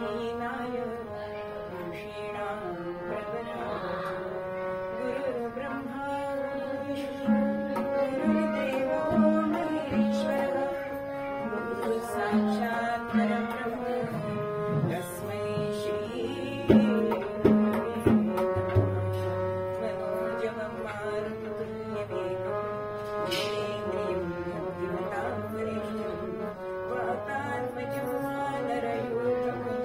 हीनाय ऋषीणां प्रपन्नाय गुरुर्ब्रह्मा गुरुर्विष्णु गुरुर्देवो महेश्वरः गुरुः साक्षात् परब्रह्म तस्मै श्री गुरवे नमः। मनोजवं मारुततुल्यवेगं जितेन्द्रियं बुद्धिमतां वरिष्ठं वातात्मजं वानरयूथमुख्यं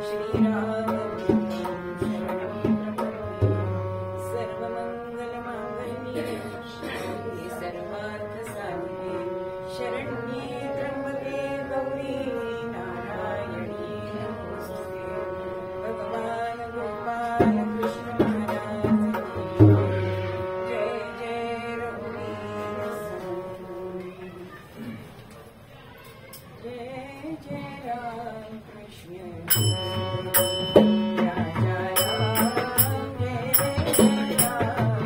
श्रीरामदूतं शरणं प्रपद्ये। सर्वमङ्गलमाङ्गल्ये शिवे सर्वार्थसाधिके शरण्ये त्र्यम्बके गौरी नारायणी नमोस्तुते। भगवान गोपाल कृष्ण महाराज की जय। जय रघुवीर समर्थ। जय जय राम कृष्ण राजा राम जय जय राम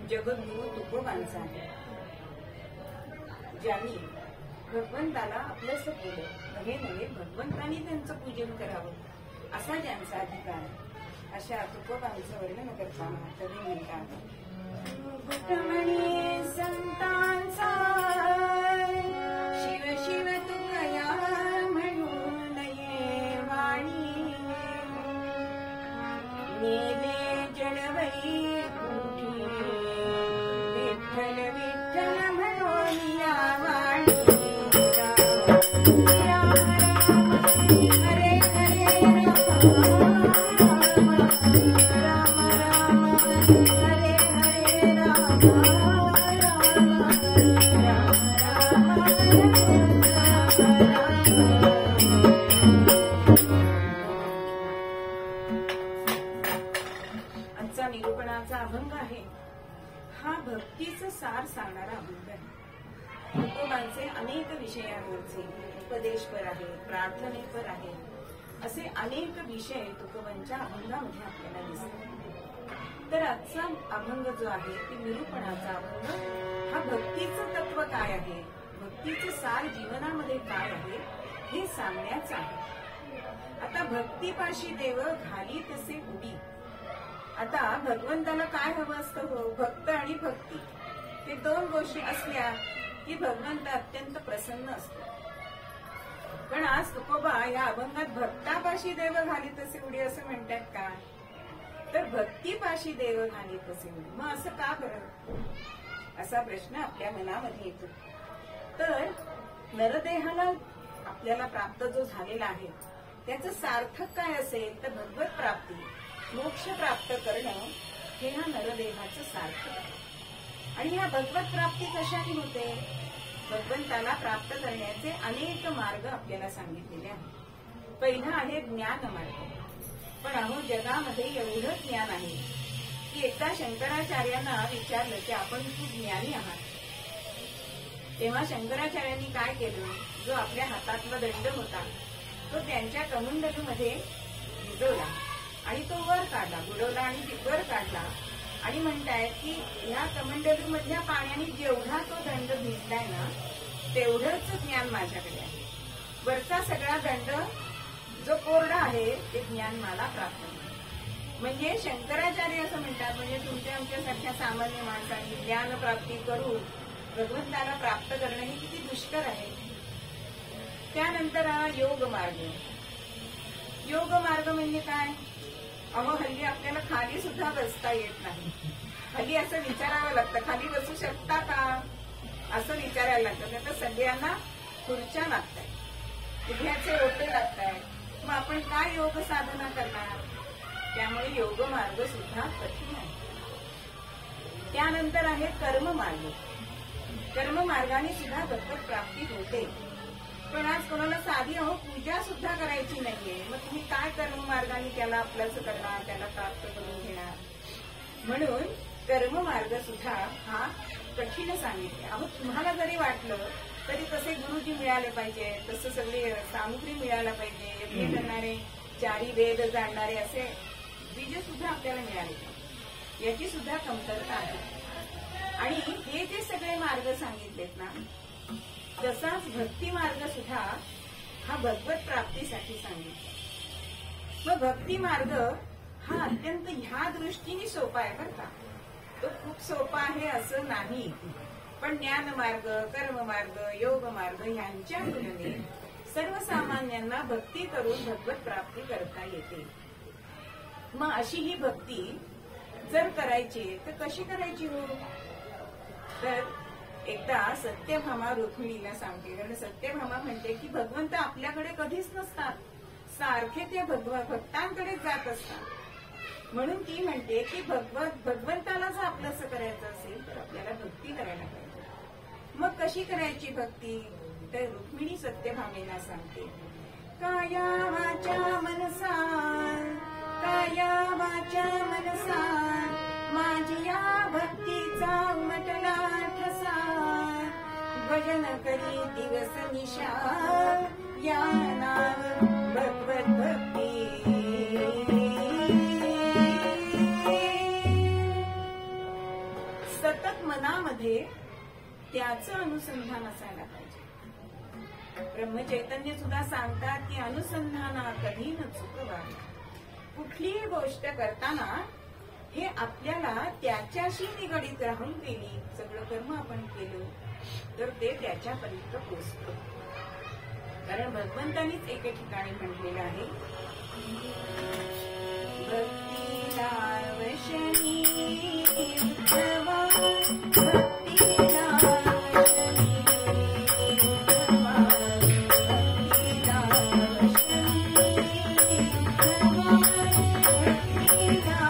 जगद्गुरु तुकोबांचा आहे. ज्यांनी भगवंताला आपलंसं केलं, नव्हे नव्हे भगवंतानी त्यांचं पूजन करावं असा ज्यांचा अधिकार आहे, अशा तुकोबांचं वर्णन करताना कधी म्हणतात, घुटमणी संतांचा शिव शिव तुकया म्हणून ये वाणी, नेले जडवई कुठी विठ्ठल विठ्ठल म्हणून या वाणी, राम राम हरे हरे राम राम हरे हरे राम आजचा निरूपणाचा अभंग आहे. हा भक्तीचं सार सांगणारा अभंग आहे. तुकोबांचे अनेक विषयांवरचे उपदेशपर आहे, प्रार्थनेपर आहे, असे अनेक विषय तुकोबांच्या अभंगामध्ये आपल्याला दिसतात. तर आजचा अभंग जो आहे ती निरूपणाचा अभंग हा भक्तीचं तत्व काय आहे, भक्तीचं सार जीवनामध्ये काय आहे हे सांगण्याचं आहे. आता भक्तीपाशी देव घाली तसे उडी. आता भगवंताला काय हवं असतं हो, भक्त आणि भक्ती हे दोन गोष्टी असल्या की भगवंत अत्यंत प्रसन्न असतो. पण आज तुकोबा या अभंगात भक्तापाशी देव घाली तसे उडी असं म्हणतात का, तर भक्तीपाशी देव घाली तसे उडी. मग असं का बरं, असा प्रश्न आपल्या मनामध्ये येतो. तर नरदेहाला आपल्याला प्राप्त जो झालेला आहे त्याचं सार्थक काय असेल, तर भगवत प्राप्ती, मोक्ष प्राप्त करणं हे हा नरदेहाचं सार्थक आहे. आणि ह्या भगवत प्राप्ती कशाने होते, भगवंताला प्राप्त करण्याचे अनेक मार्ग आपल्याला सांगितलेले आहेत. पहिला आहे ज्ञान मार्ग. पण अहो जगामध्ये एवढं ज्ञान आहे की एकदा शंकराचार्यांना विचारलं की आपण खूप ज्ञानी आहात, तेव्हा शंकराचार्यांनी काय केलं, जो आपल्या हातातला दंड होता तो त्यांच्या कमंडलूमध्ये भिजवला आणि तो वर काढला, बुडवला आणि वर काढला आणि म्हणतायत की ह्या कमंडलू मधल्या पाण्याने जेवढा तो दंड भिजलाय ना तेवढंच ज्ञान माझ्याकडे आहे. वरचा सगळा दंड जो कोरडा आहे ते ज्ञान मला प्राप्त नाही. म्हणजे शंकराचार्य असं म्हणतात, म्हणजे तुमच्या आमच्यासारख्या सामान्य माणसांनी ज्ञान प्राप्ती करून भगवंताला प्राप्त करणं हे किती दुष्कर आहे. त्यानंतर योग मार्ग. योग मार्ग म्हणजे काय, अहो हल्ली आपल्याला खाली सुद्धा बसता येत नाही. हल्ली असं विचारावं लागतं, खाली बसू शकता का असं विचारायला लागतं. तर सगळ्यांना खुर्च्या लागतायत, उभ्याचे ओटे लागतायत. मग आपण काय योग साधना करणार, त्यामुळे योग मार्ग सुद्धा कठीण आहे. त्यानंतर आहे कर्म मार्ग. कर्म मार्गाने सुद्धा भगवत प्राप्ती होते. पण आज कोणाला साधी अहो पूजा सुद्धा करायची नाहीये, मग तुम्ही काय कर्म मार्गाने त्याला आपलंच करणार, त्याला प्राप्त करून घेणार. म्हणून कर्म मार्ग सुद्धा हा कठीण सांगितले. अहो तुम्हाला जरी वाटलं तरी तसे गुरुजी मिळाले पाहिजे, तसं सगळी सामुग्री मिळायला पाहिजे, यज्ञ करणारे, चारी वेद जाणणारे असे सुद्धा आपल्याला मिळाले याची सुद्धा कमतरता आहे. आणि हे जे सगळे मार्ग सांगितलेत ना, तसाच भक्ती मार्ग सुद्धा हा भगवत प्राप्तीसाठी सांगितला. मग भक्ती मार्ग हा अत्यंत ह्या दृष्टीने सोपा आहे बरं का. तो खूप सोपा आहे असं नाही, पण ज्ञान मार्ग, कर्म मार्ग, योग मार्ग यांच्या तुलनेत सर्वसामान्यांना भक्ती करून भगवत प्राप्ती करता येते. मग अशी ही भक्ती जर करायची तर कशी करायची हो? तर एकदा सत्यभामा रुक्मिणीला सांगते, कारण सत्यभामा म्हणते की भगवंत आपल्याकडे कधीच नसतात, सारखे ते भक्तांकडेच जात असतात. म्हणून ती म्हणते की भगवंताला जर आपलंसं करायचं असेल तर आपल्याला भक्ती करायला पाहिजे. मग कशी करायची भक्ती? तर रुक्मिणी सत्यभामेला सांगते, काया वाचा मनसा, काया वाचा मनसा, माझी या भक्तीचा उमटला ठसा, भजन करी दिवस निशा, या नाव भगवत भक्ती. सतत मनामध्ये त्याचं अनुसंधान असायला पाहिजे. ब्रह्मचैतन्य सुद्धा सांगतात की अनुसंधाना कधी न चुकवा. कुठलीही गोष्ट करताना हे आपल्याला त्याच्याशी निगडीत राहून केली, सगळं कर्म आपण केलं तर ते त्याच्यापर्यंत पोचतं. कारण भगवंतानीच एके ठिकाणी म्हटलेलं आहे, भक्तीला वशनी उद्धवा, भक्तीला वशनी उद्धवा, भक्तीला वशनी उद्धवा, भक्तीला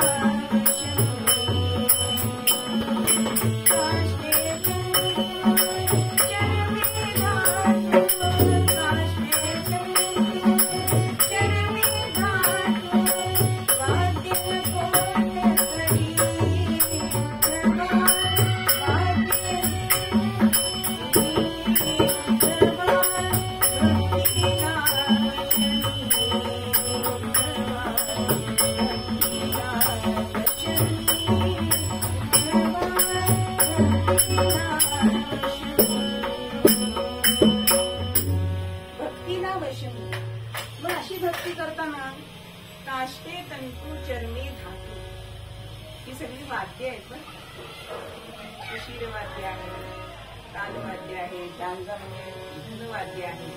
काष्टे तंतू चर्मे धातू, ही सगळी वाद्य आहेत ना. शिरवाद्य आहे, तालवाद्य आहे, डांगा म्हणजे धनवाद्य आहे,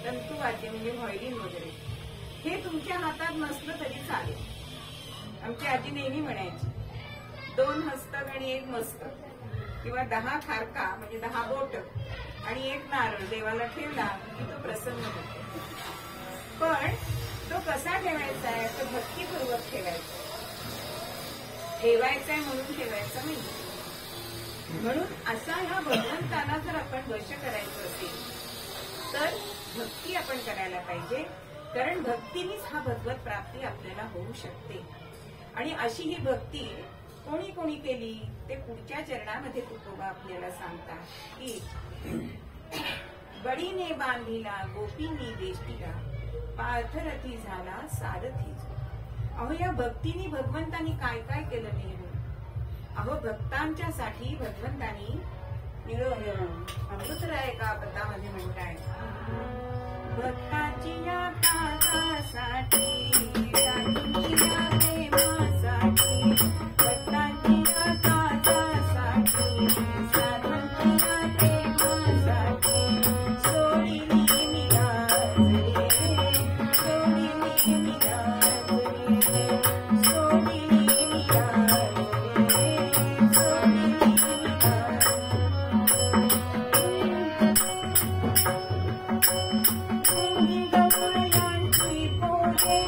तंतुवाद्य म्हणजे व्हायोलिन वगैरे. हे तुमच्या हातात नसलं तरी चालेल. आमची आजी नेहमी म्हणायची, 2 हस्तक आणि 1 मस्तक, किंवा 10 खारका म्हणजे 10 बोट आणि 1 नारळ देवाला ठेवला की तो प्रसन्न होतो. पण तो कसा ठेवायचा आहे? तो भक्तीपूर्वक ठेवायचा. ठेवायचा आहे म्हणून ठेवायचा नाही. म्हणून असा ह्या भगवंताला जर आपण वश करायचं असेल तर भक्ती आपण करायला पाहिजे. कारण भक्तीनेच हा भगवत प्राप्ती आपल्याला होऊ शकते. आणि अशी ही भक्ती कोणी कोणी केली ते पुढच्या चरणामध्ये तुकोबा आपल्याला सांगतात की, बडीने बांधिला गोपींनी देष्टीला, पार्थरथी झाला सारथी. अहो या भक्तीने भगवंतानी काय काय केलं नाही. अहो भक्तांच्या साठी भगवंतानी अमृतराय का पदामध्ये म्हणताय, भक्ताची या काकासाठी, साधूंची या प्रेमासाठी, भक्तांची या काकासाठी, साधूंची या प्रेमासाठी, सोडिली मिराजले, सोडिली मिराजले, सोडिली मिराजले, सोडिली मिराजले. गवयांची पोरे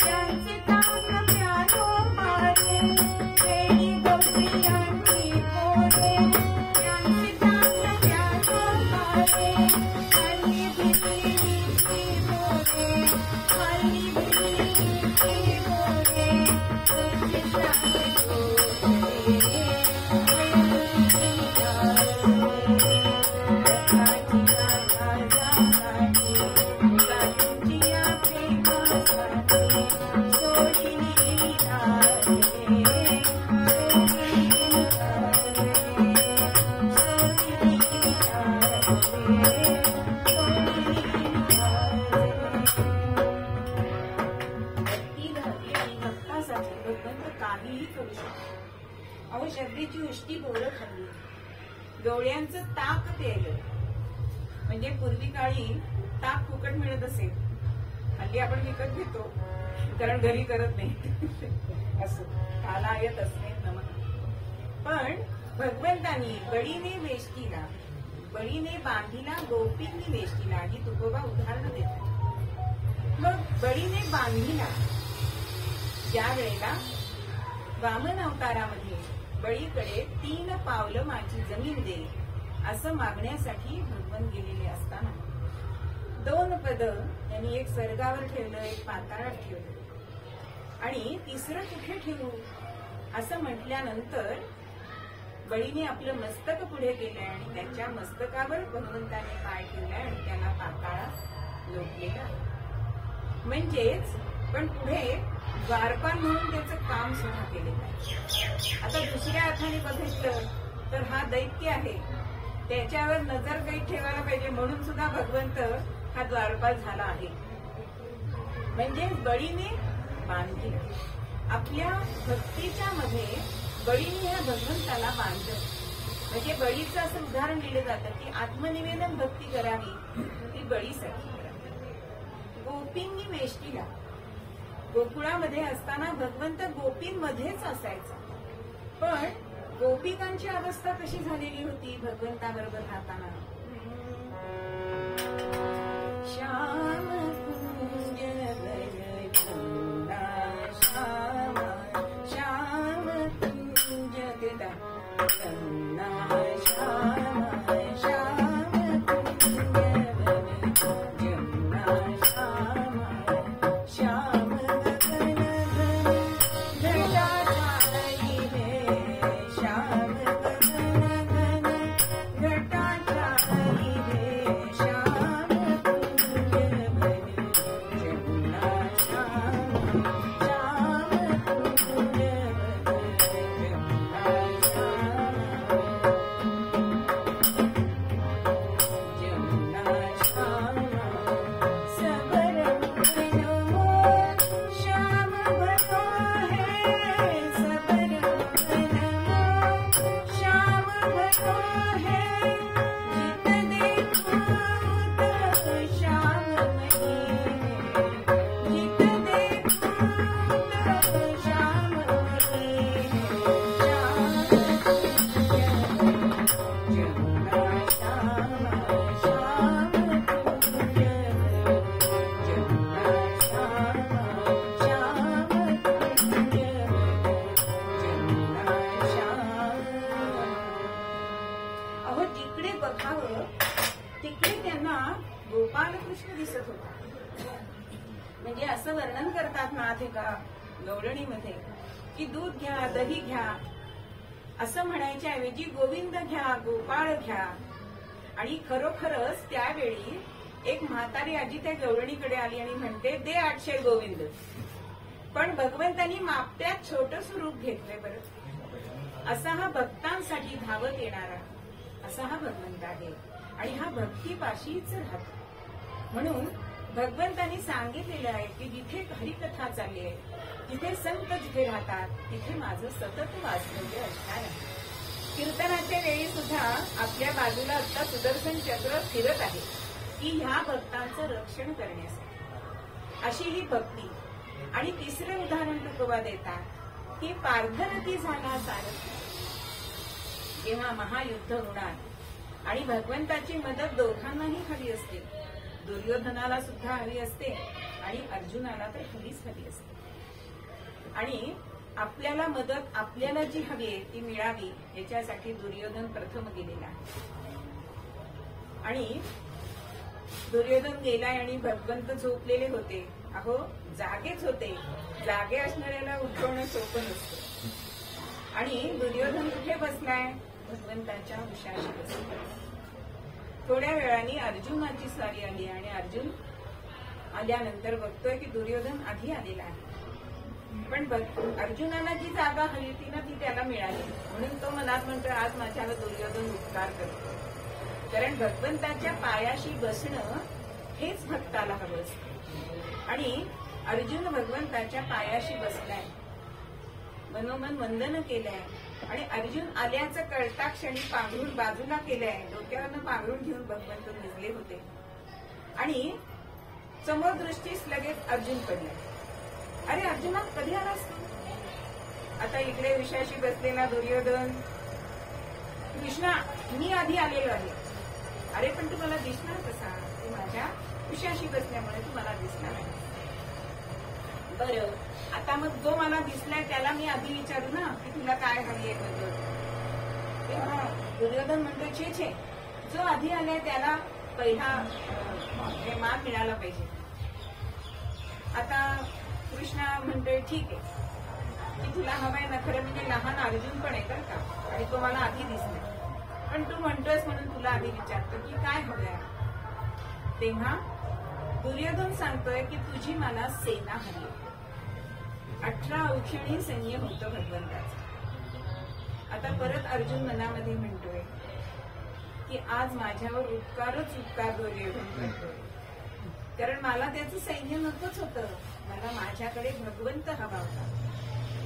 त्यांचे काम भगवंत काहीही करू शकतो. अहो शर्दीची उष्टी बोरं खाल्ली, गवळ्यांचं ताक प्यायलं, म्हणजे पूर्वी काळी ताक फुकट मिळत असेल, हल्ली आपण विकत घेतो कारण घरी करत नाही असं खाला येत असते नमन. पण भगवंतानी बळीने वेष्टीला, बळीने बांधीला गोपींनी वेष्टीला, ही तुकोबा उदाहरण देतात. मग बळीने बांधीला ज्या वेळेला वामन अवतारामध्ये बळीकडे 3 पावलं माझी जमीन दे असं मागण्यासाठी भगवंत गेलेले असताना 2 पद यांनी एक स्वर्गावर ठेवलं, एक पाताळात ठेवलं आणि तिसरं कुठे ठेवू असं म्हटल्यानंतर बळीने आपलं मस्तक पुढे केलंय आणि त्याच्या मस्तकावर भगवंताने पाय ठेवलाय आणि त्याला पाताळात लोटलेला. म्हणजेच पण पुढे द्वारपाल म्हणून त्याचं काम सुद्धा केलेलं आहे. आता दुसऱ्या अर्थाने बघितलं तर हा दैत्य आहे, त्याच्यावर नजर काही ठेवायला पाहिजे म्हणून सुद्धा भगवंत हा द्वारपाल झाला आहे. म्हणजे बळीने बांधले, आपल्या भक्तीच्या मध्ये बळीने ह्या भगवंताला बांधलं. म्हणजे बळीचं असं उदाहरण दिलं जातं की आत्मनिवेदन भक्ती करावी ती बळीसाठी करावी. गोपींनी वेष्टीला, गोकुळामध्ये असताना भगवंत गोपींमध्येच असायचा, पण गोपिकांची अवस्था कशी झालेली होती भगवंताबरोबर राहताना. श्याम कुंज श्याम श्याम कुंज गोपालकृष्ण दिसत होता. म्हणजे असं वर्णन करतात नाथ एका गवळणीमध्ये की दूध घ्या, दही घ्या असं म्हणायच्या ऐवजी गोविंद घ्या, गोपाळ घ्या. आणि खरोखरच त्यावेळी एक म्हातारी आजी त्या गवळणीकडे आली आणि म्हणते दे 800 गोविंद. पण भगवंतांनी मापत्यात छोटं स्वरूप घेतलंय बरं. असा हा भक्तांसाठी धावत येणारा असा हा भगवंत आहे आणि हा भक्तीपाशीच राहतो. म्हणून भगवंतांनी सांगितलेलं आहे की जिथे हरिकथा चालली आहे, जिथे संत जिथे राहतात तिथे माझं सतत वास्तव्य असणार आहे. कीर्तनाच्या वेळी सुद्धा आपल्या बाजूला आता सुदर्शन चक्र फिरत आहे की ह्या भक्तांचं रक्षण करण्यासाठी. अशी ही भक्ती. आणि तिसरं उदाहरण तुकोबा देतात की पार्थरथी झाला सारथी. जेव्हा महायुद्ध होणार आणि भगवंताची मदत दोघांनाही हवी असते, दुर्योधनाला सुद्धा हवी असते आणि अर्जुनाला तर हवीच हवी असते. आणि आपल्याला मदत आपल्याला जी हवी आहे ती मिळावी याच्यासाठी दुर्योधन प्रथम गेलेला आहे. आणि दुर्योधन गेलाय आणि भगवंत झोपलेले होते. अहो जागेच होते. जागे असणाऱ्याला उठवणं सोपं नसतं. आणि दुर्योधन कुठे बसलाय? भगवंताच्या उशाशी बसलाय. थोड्या वेळाने अर्जुनाची स्वारी आली आणि अर्जुन आल्यानंतर बघतोय की दुर्योधन आधी आलेला आहे. पण अर्जुनाला जी जागा हवी होती ना ती त्याला मिळाली. म्हणून तो मनात म्हणतो आज माझ्यावर दुर्योधन उपकार करतो. कारण भगवंताच्या पायाशी बसणं हेच भक्ताला हवं असतं. आणि अर्जुन भगवंताच्या पायाशी बसलाय. मनोमन वंदन केलंय आणि अर्जुन आल्याचं कळता क्षणी पांघरून बाजूला केलंय. डोक्यावरनं पांघरून घेऊन भगवंत निजले होते आणि समोर दृष्टीस लगेच अर्जुन पडले. अरे अर्जुना, कधी आलास तू? आता इकडे विषयाशी बसलेला दुर्योधन, कृष्णा मी आधी आलेलो आहे. अरे पण तू मला दिसणार कसा? तू माझ्या विषयाशी बसल्यामुळे तू मला दिसणार आहे. बरं, आता मग जो मला दिसलाय त्याला मी आधी विचारू ना की तुला काय हवी आहे बद्दल. तेव्हा दुर्योधन म्हणतो, छे छे, जो आधी आलाय त्याला पहिला मान मिळाला पाहिजे. आता कृष्णा म्हणतोय, ठीक आहे की तुला हवाय ना. खरं म्हणजे लहान अर्जुन पण आहे बरं का, आणि तो मला आधी दिसला, पण तू म्हणतोयस म्हणून तुला आधी विचारतो की काय हवंय. तेव्हा दुर्योधन सांगतोय की तुझी मला सेना हवी. 18 औक्षणी सैन्य होतं भगवंताचं. आता परत अर्जुन मनामध्ये म्हणतोय की आज माझ्यावर उपकारच उपकार दुर्योधन करतोय, कारण मला त्याचं सैन्य नकोच होतं. मला माझ्याकडे भगवंत हवा होता.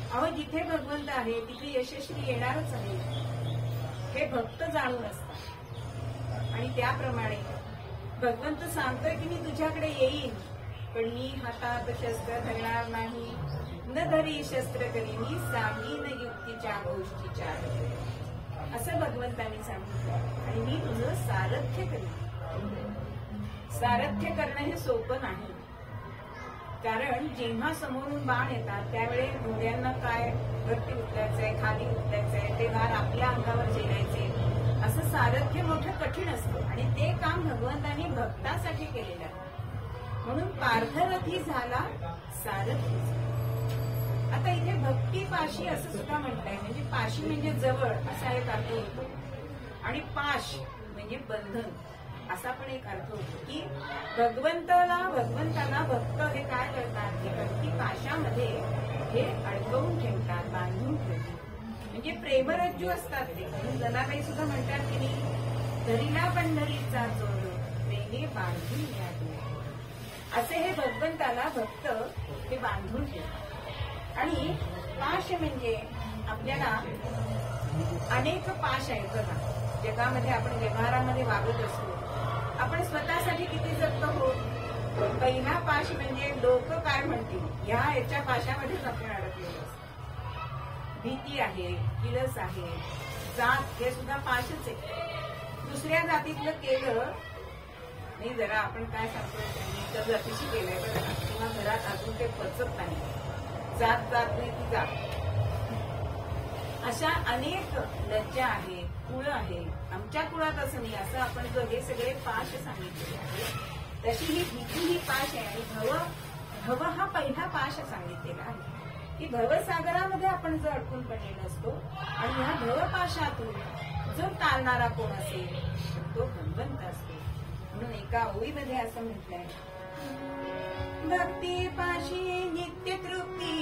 अहो, जिथे भगवंत आहे तिथे यशस्वी येणारच आहे, हे भक्त जाणून असतात. आणि त्याप्रमाणे भगवंत सांगतोय की मी तुझ्याकडे येईन, पण मी हातात शस्त्र धरणार नाही. न धरी शस्त्र करी मी सांगीन युक्तीच्या गोष्टीच्या, असं भगवंतांनी सांगितलं. आणि मी तुझं सारथ्य करीन. सारथ्य करणं हे सोपं नाही, कारण जेव्हा समोरून बाण येतात त्यावेळी घोड्यांना काय वरती उतरायचंय, खाली उतरायचंय, ते वार आपल्या अंगावर झेलायचे. असं सारथ्य मोठं कठीण असतं आणि ते काम भगवंतांनी भक्तासाठी केलेलं आहे. म्हणून पार्थरथी झाला सारथी. आता इथे भक्ती पाशी असं सुद्धा म्हटलंय, म्हणजे पाशी म्हणजे जवळ असा एक अर्थ होतो, आणि पाश म्हणजे बंधन असा पण एक अर्थ होतो. की भगवंताला भक्त हे काय करतात की भक्ती पाशामध्ये हे अडकवून ठेवतात, बांधून ठेवतात. म्हणजे प्रेमरज्जू असतात ते. म्हणून जनाबाई सुद्धा म्हणतात की धरीला पंढरीचा जोड प्रेमे बांधून या. असे हे भगवंताला भक्त हे बांधून ठेवतात. आणि पाश म्हणजे आपल्याला अनेक पाश आहेत बघा. जगामध्ये आपण व्यवहारामध्ये वागत असतो, आपण स्वतःसाठी किती जगतो हो. पहिला पाश म्हणजे लोक काय म्हणतील ह्या याच्या पाशामध्येच आपण अडकलेलो असतो. भीती आहे, किलस आहे, जात हे सुद्धा पाशच आहे. दुसऱ्या जातीतलं केलं नाही, जरा आपण काय सांगतो त्यांनी तर जातीशी केलंय बघा, किंवा घरात अजून ते पचत नाही, जात नाही ती जात. अशा अनेक लज्जा आहे, कुळ आहे. आमच्या कुळात असं नाही, असं आपण जो हे सगळे पाश सांगितलेले आहे तशी ही भीती ही पाश आहे. आणि भव हा पहिला पाश सांगितलेला आहे की भवसागरामध्ये आपण जो अडकून पडलेलो असतो, आणि ह्या भवपाशातून जो टाळणारा कोण असेल तो भगवंत असतो. म्हणून एका ओळीमध्ये असं म्हटलंय, भक्ती पाशी नित्य तृप्ती,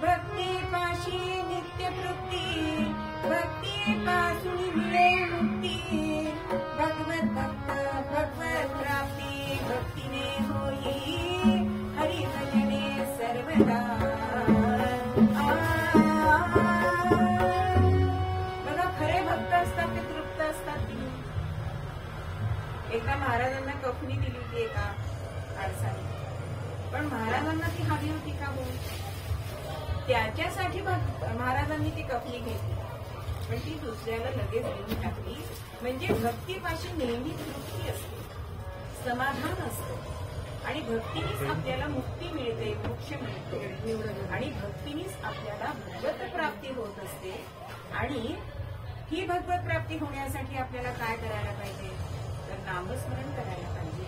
भक्ती पाशी नित्य तृप्ती, भक्ती पासून मिळे मुक्ती, भगवत भक्त भगवत प्राप्ती, भक्तीने होई हरी भजने सर्वदा. बघा, खरे भक्त असतात ते तृप्त असतात. एका महाराजांना कफनी दिली होती एका आरसाने, पण महाराजांना ती हवी होती का हो? त्याच्यासाठी महाराजांनी ती कफनी घेतली, पण ती दुसऱ्याला लगेच देऊन टाकली. म्हणजे भक्तीपाशी नेहमी तृप्ती असते, समाधान असतं, आणि भक्तीनेच आपल्याला मुक्ती मिळते, मोक्ष मिळतो, आणि भक्तीनेच आपल्याला भगवत प्राप्ती होत असते. आणि ही भगवत प्राप्ती होण्यासाठी आपल्याला काय करायला पाहिजे तर नामस्मरण करायला पाहिजे.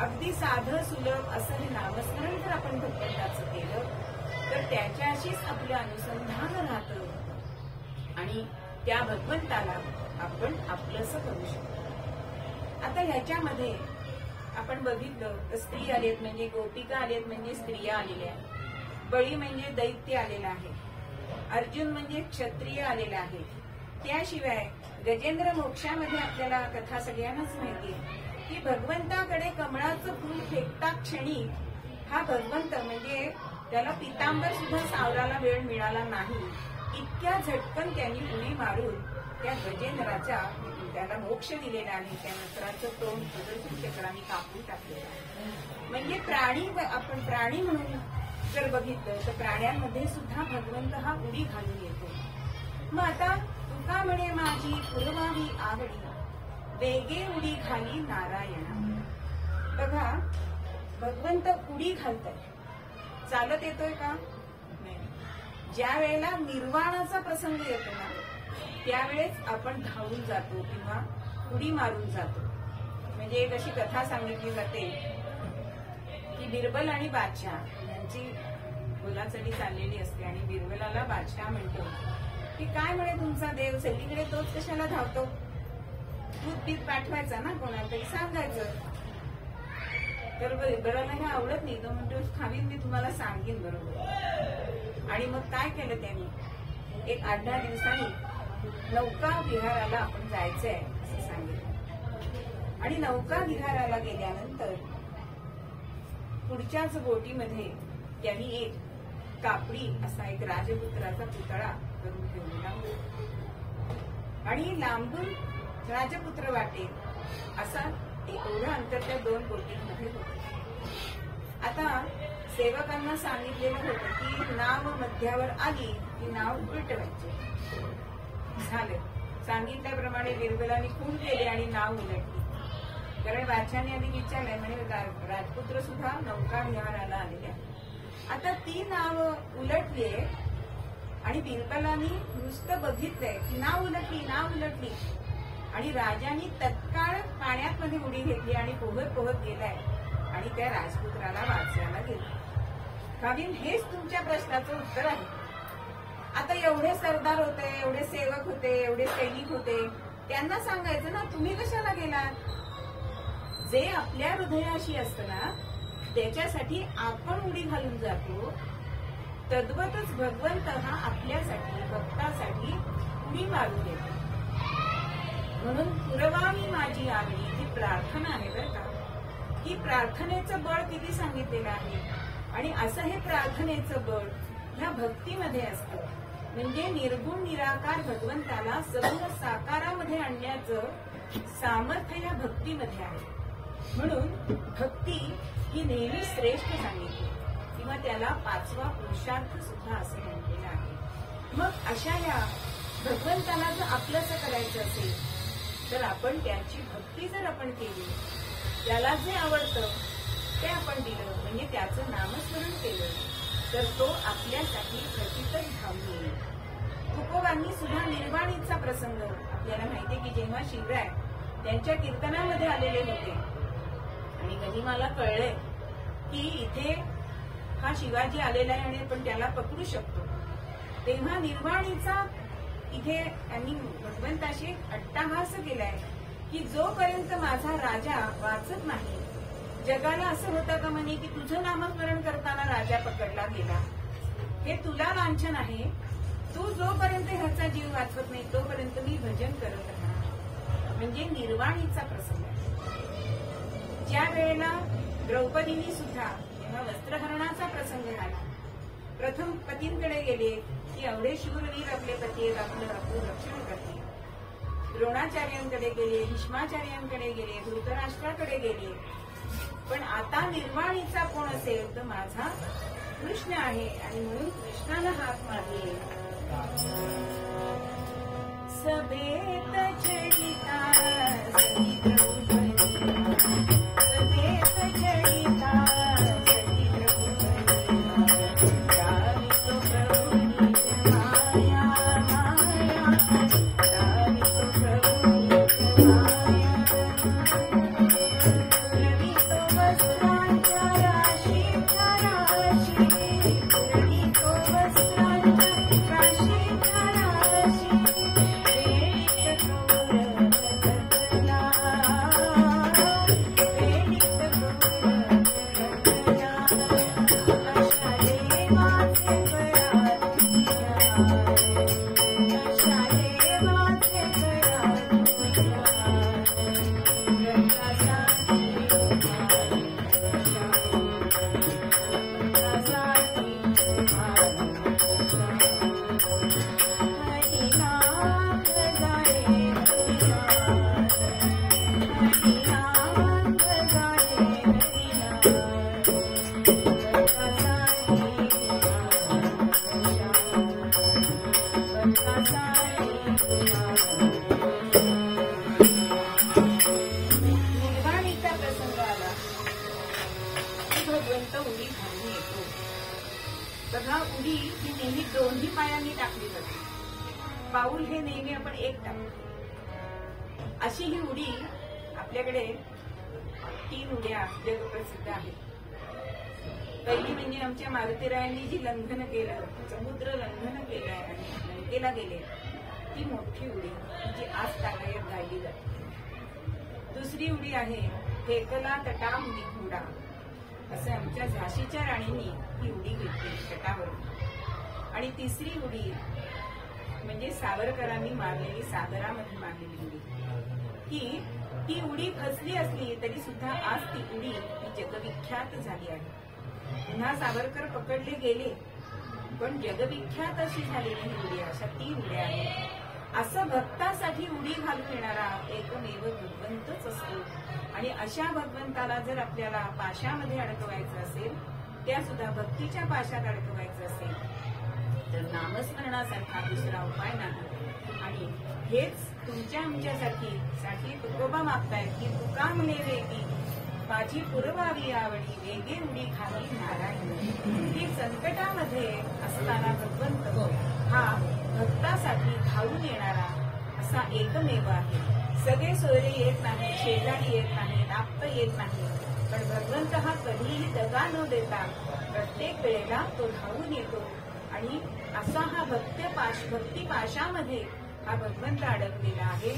अगदी साधं सुलभ असं हे नामस्मरण जर आपण भगवंताचं केलं तर त्याच्याशीच आपलं अनुसंधान राहतं, आणि त्या भगवंताला आपण आपलंसं करू शकतो. आता ह्याच्यामध्ये आपण बघितलं तर स्त्री आलेत म्हणजे गोपिका आलेत, म्हणजे स्त्रिया आलेल्या, बळी म्हणजे दैत्य आलेला आहे, अर्जुन म्हणजे क्षत्रिय आलेला आहे. त्याशिवाय गजेंद्र मोक्षामध्ये आपल्याला कथा सगळ्यांनाच माहिती आहे की भगवंताकडे कमळाचं फूल फेकता क्षणी हा भगवंत म्हणजे त्याला पितांबर सुद्धा सावराला वेळ मिळाला नाही, इतक्या झटकन त्यांनी उडी मारून त्या गजेंद्राचा त्याला मोक्ष दिलेला आहे. त्या नंतराचं तोंड सुदर्शन चक्राने कापून टाकलेलं आहे. म्हणजे प्राणी, आपण प्राणी म्हणून जर बघितलं तर प्राण्यांमध्ये सुद्धा भगवंत हा उडी घालून येतो. मग आता तुका म्हणे माझी पुरवावी आवडी, वेगे उडी घाली नारायणा. बघा, भगवंत उडी घालतोय, चालत येतोय का? नाही. ज्या वेळेला निर्वाणाचा प्रसंग येतो ना, त्यावेळेस आपण धावून जातो किंवा उडी मारून जातो. म्हणजे एक अशी कथा सांगितली जाते की बिरबल आणि बादशाह यांची बोलाचाली चाललेली असते आणि बिरबलाला बादशाह म्हणतो की काय म्हणे तुमचा देव सगळीकडे तोच कशाला धावतो, दूध पीत पाठवायचा ना, कोणाला तरी सांगायचं. तर बिरबलाला हे आवडत नाही. तो म्हणतो खावीन मी तुम्हाला सांगेन बरोबर. आणि मग काय केलं त्यांनी, एक 8-10 दिवसांनी नौका विहाराला आपण जायचंय असं सांगितलं. आणि नौका विहाराला गेल्यानंतर पुढच्याच बोटीमध्ये त्यांनी एक कापडी असा एक राजपुत्राचा पुतळा करून ठेवलेला आणि लांबून राजपुत्र वाटेल असा एवढं अंतर त्या 2 बोटींमध्ये होतं. आता सेवकांना सांगितलेलं होतं की नाव मध्यावर आली की नाव उलटवायचे. झालं, सांगितल्याप्रमाणे बिरबलाने खून केले आणि नाव उलटली. कारण बादशाने आधी विचारलंय म्हणजे राजपुत्र सुद्धा नौका विहाराला आलेल्या. आता ती नाव उलटली आणि बिरबलाने नुसतं बघितलंय की नाव उलटली आणि राजाने तत्काळ पाण्यात मध्ये उडी घेतली आणि पोहत पोहत गेलाय आणि त्या राजपुत्राला वाचवायला गेला. कावीन, हेच तुमच्या प्रश्नाचं उत्तर आहे. आता एवढे सरदार होते, एवढे सेवक होते, एवढे सैनिक होते, त्यांना सांगायचं ना तुम्ही कशाला गेलात. जे आपल्या हृदयाशी असतं ना त्याच्यासाठी आपण उडी घालून जातो, तद्वतच भगवंत हा आपल्यासाठी, भक्तासाठी उडी मारून देतो. म्हणून पुरवावी माझी आवडी ही प्रार्थना आहे बरं का. ही प्रार्थनेचं बळ किती सांगितलेलं आहे. आणि असं हे प्रार्थनेचं बळ ह्या भक्तीमध्ये असतं. म्हणजे निर्गुण निराकार भगवंताला सगुण साकारामध्ये आणण्याचं सामर्थ्य या भक्तीमध्ये आहे. म्हणून भक्ती ही नेहमी श्रेष्ठ सांगितली किंवा त्याला 5वा पुरुषार्थ सुद्धा असं म्हटलेलं आहे. मग अशा या भगवंताला जर आपलंसं करायचं असेल तर आपण त्याची भक्ती जर आपण केली, त्याला जे आवडतं ते आपण दिलं म्हणजे त्याचं नामस्मरण केलं तर तो आपल्यासाठी प्रतितच धावून येईल. तुकोबांनी सुद्धा निर्वाणीचा प्रसंग आपल्याला माहितीये की जेव्हा शिवराय त्यांच्या कीर्तनामध्ये आलेले होते आणि कधी मला कळलंय की इथे हा शिवाजी आलेला आहे आणि आपण त्याला पकडू शकतो, तेव्हा निर्वाणीचा इथे त्यांनी भगवंताशी अट्टहास केलाय की जोपर्यंत माझा राजा वाचत नाही, जगाला असं होतं का म्हणे की तुझं नामस्मरण करताना राजा पकडला गेला, हे तुला लांछन आहे, तू जोपर्यंत ह्याचा जीव वाचवत नाही तोपर्यंत मी भजन करत राहणार. म्हणजे निर्वाणीचा प्रसंग. ज्या वेळेला द्रौपदीनी सुद्धा जेव्हा वस्त्रहरणाचा प्रसंग झाला, प्रथम पतींकडे गेले की एवढे शूरवीर आपले पती आहेत, आपलं रक्षण करतील. द्रोणाचार्यांकडे गेले, भीष्माचार्यांकडे गेले, धृतराष्ट्राकडे गेले. पण आता निर्वाणीचा कोण असेल तर माझा कृष्ण आहे आणि म्हणून कृष्णाला हात मारले. सभेत चढिता सती द्रौपदी, सभेत चढिता सती द्रौपदी, दावितो प्रभुनीच माया माया, दावितो प्रभुनीच माया, रवितो वस्त्रांच्या राशीच्या राशी, रवितो वस्त्रांच्या राशीच्या राशी, वेळीत कौरव कतला, बघा, उडी ही नेहमी दोन्ही पायांनी टाकली जाते. पाऊल हे नेहमी आपण एक टाकतो. अशी ही उडी आपल्याकडे 3 उड्या जगप्रसिद्ध आहेत. पहिली म्हणजे आमच्या मारुतीरायांनी जी लंघन केलं, समुद्र लंघन केलं आणि लंकेला गेले, ती मोठी उडी जी आज तागायत गायली जाते. दुसरी उडी आहे फेकला तटामुनी घोडा, असं आमच्या झाशीच्या राणींनी ही उडी घेतली तटावरून. आणि तिसरी उडी म्हणजे सावरकरांनी मारलेली, सागरामध्ये मारलेली उडी. ती उडी फसली असली तरी सुद्धा आज ती उडी ही जगविख्यात झाली आहे. पुन्हा सावरकर पकडले गेले, पण जगविख्यात अशी झालेली ही उडी, अशा 3 उड्या आहेत. असं भक्तासाठी उडी घालून येणारा एकमेव भगवंतच असतो. आणि अशा भगवंताला जर आपल्याला पाशामध्ये अडकवायचं असेल, त्या सुद्धा भक्तीच्या पाशात अडकवायचं असेल, तर नामस्मरणासारखा दुसरा उपाय नाही. आणि हेच तुमच्या आमच्यासाठी तुकोबा मागतायत की तुका म्हणे वेगी माझी पुरवावी आवडी, वेगे उडी खाली नारायण. की संकटामध्ये असताना भगवंत हा भक्तासाठी धावून येणारा असा एकमेव आहे. सगळे सोयरे येत नाही, शेजारी येत नाहीत, आप्त येत नाही, पण भगवंत हा कधीही दगा न देता प्रत्येक वेळेला तो धावून येतो. आणि असा हा भक्ती पाशामध्ये हा भगवंत अडकलेला आहे.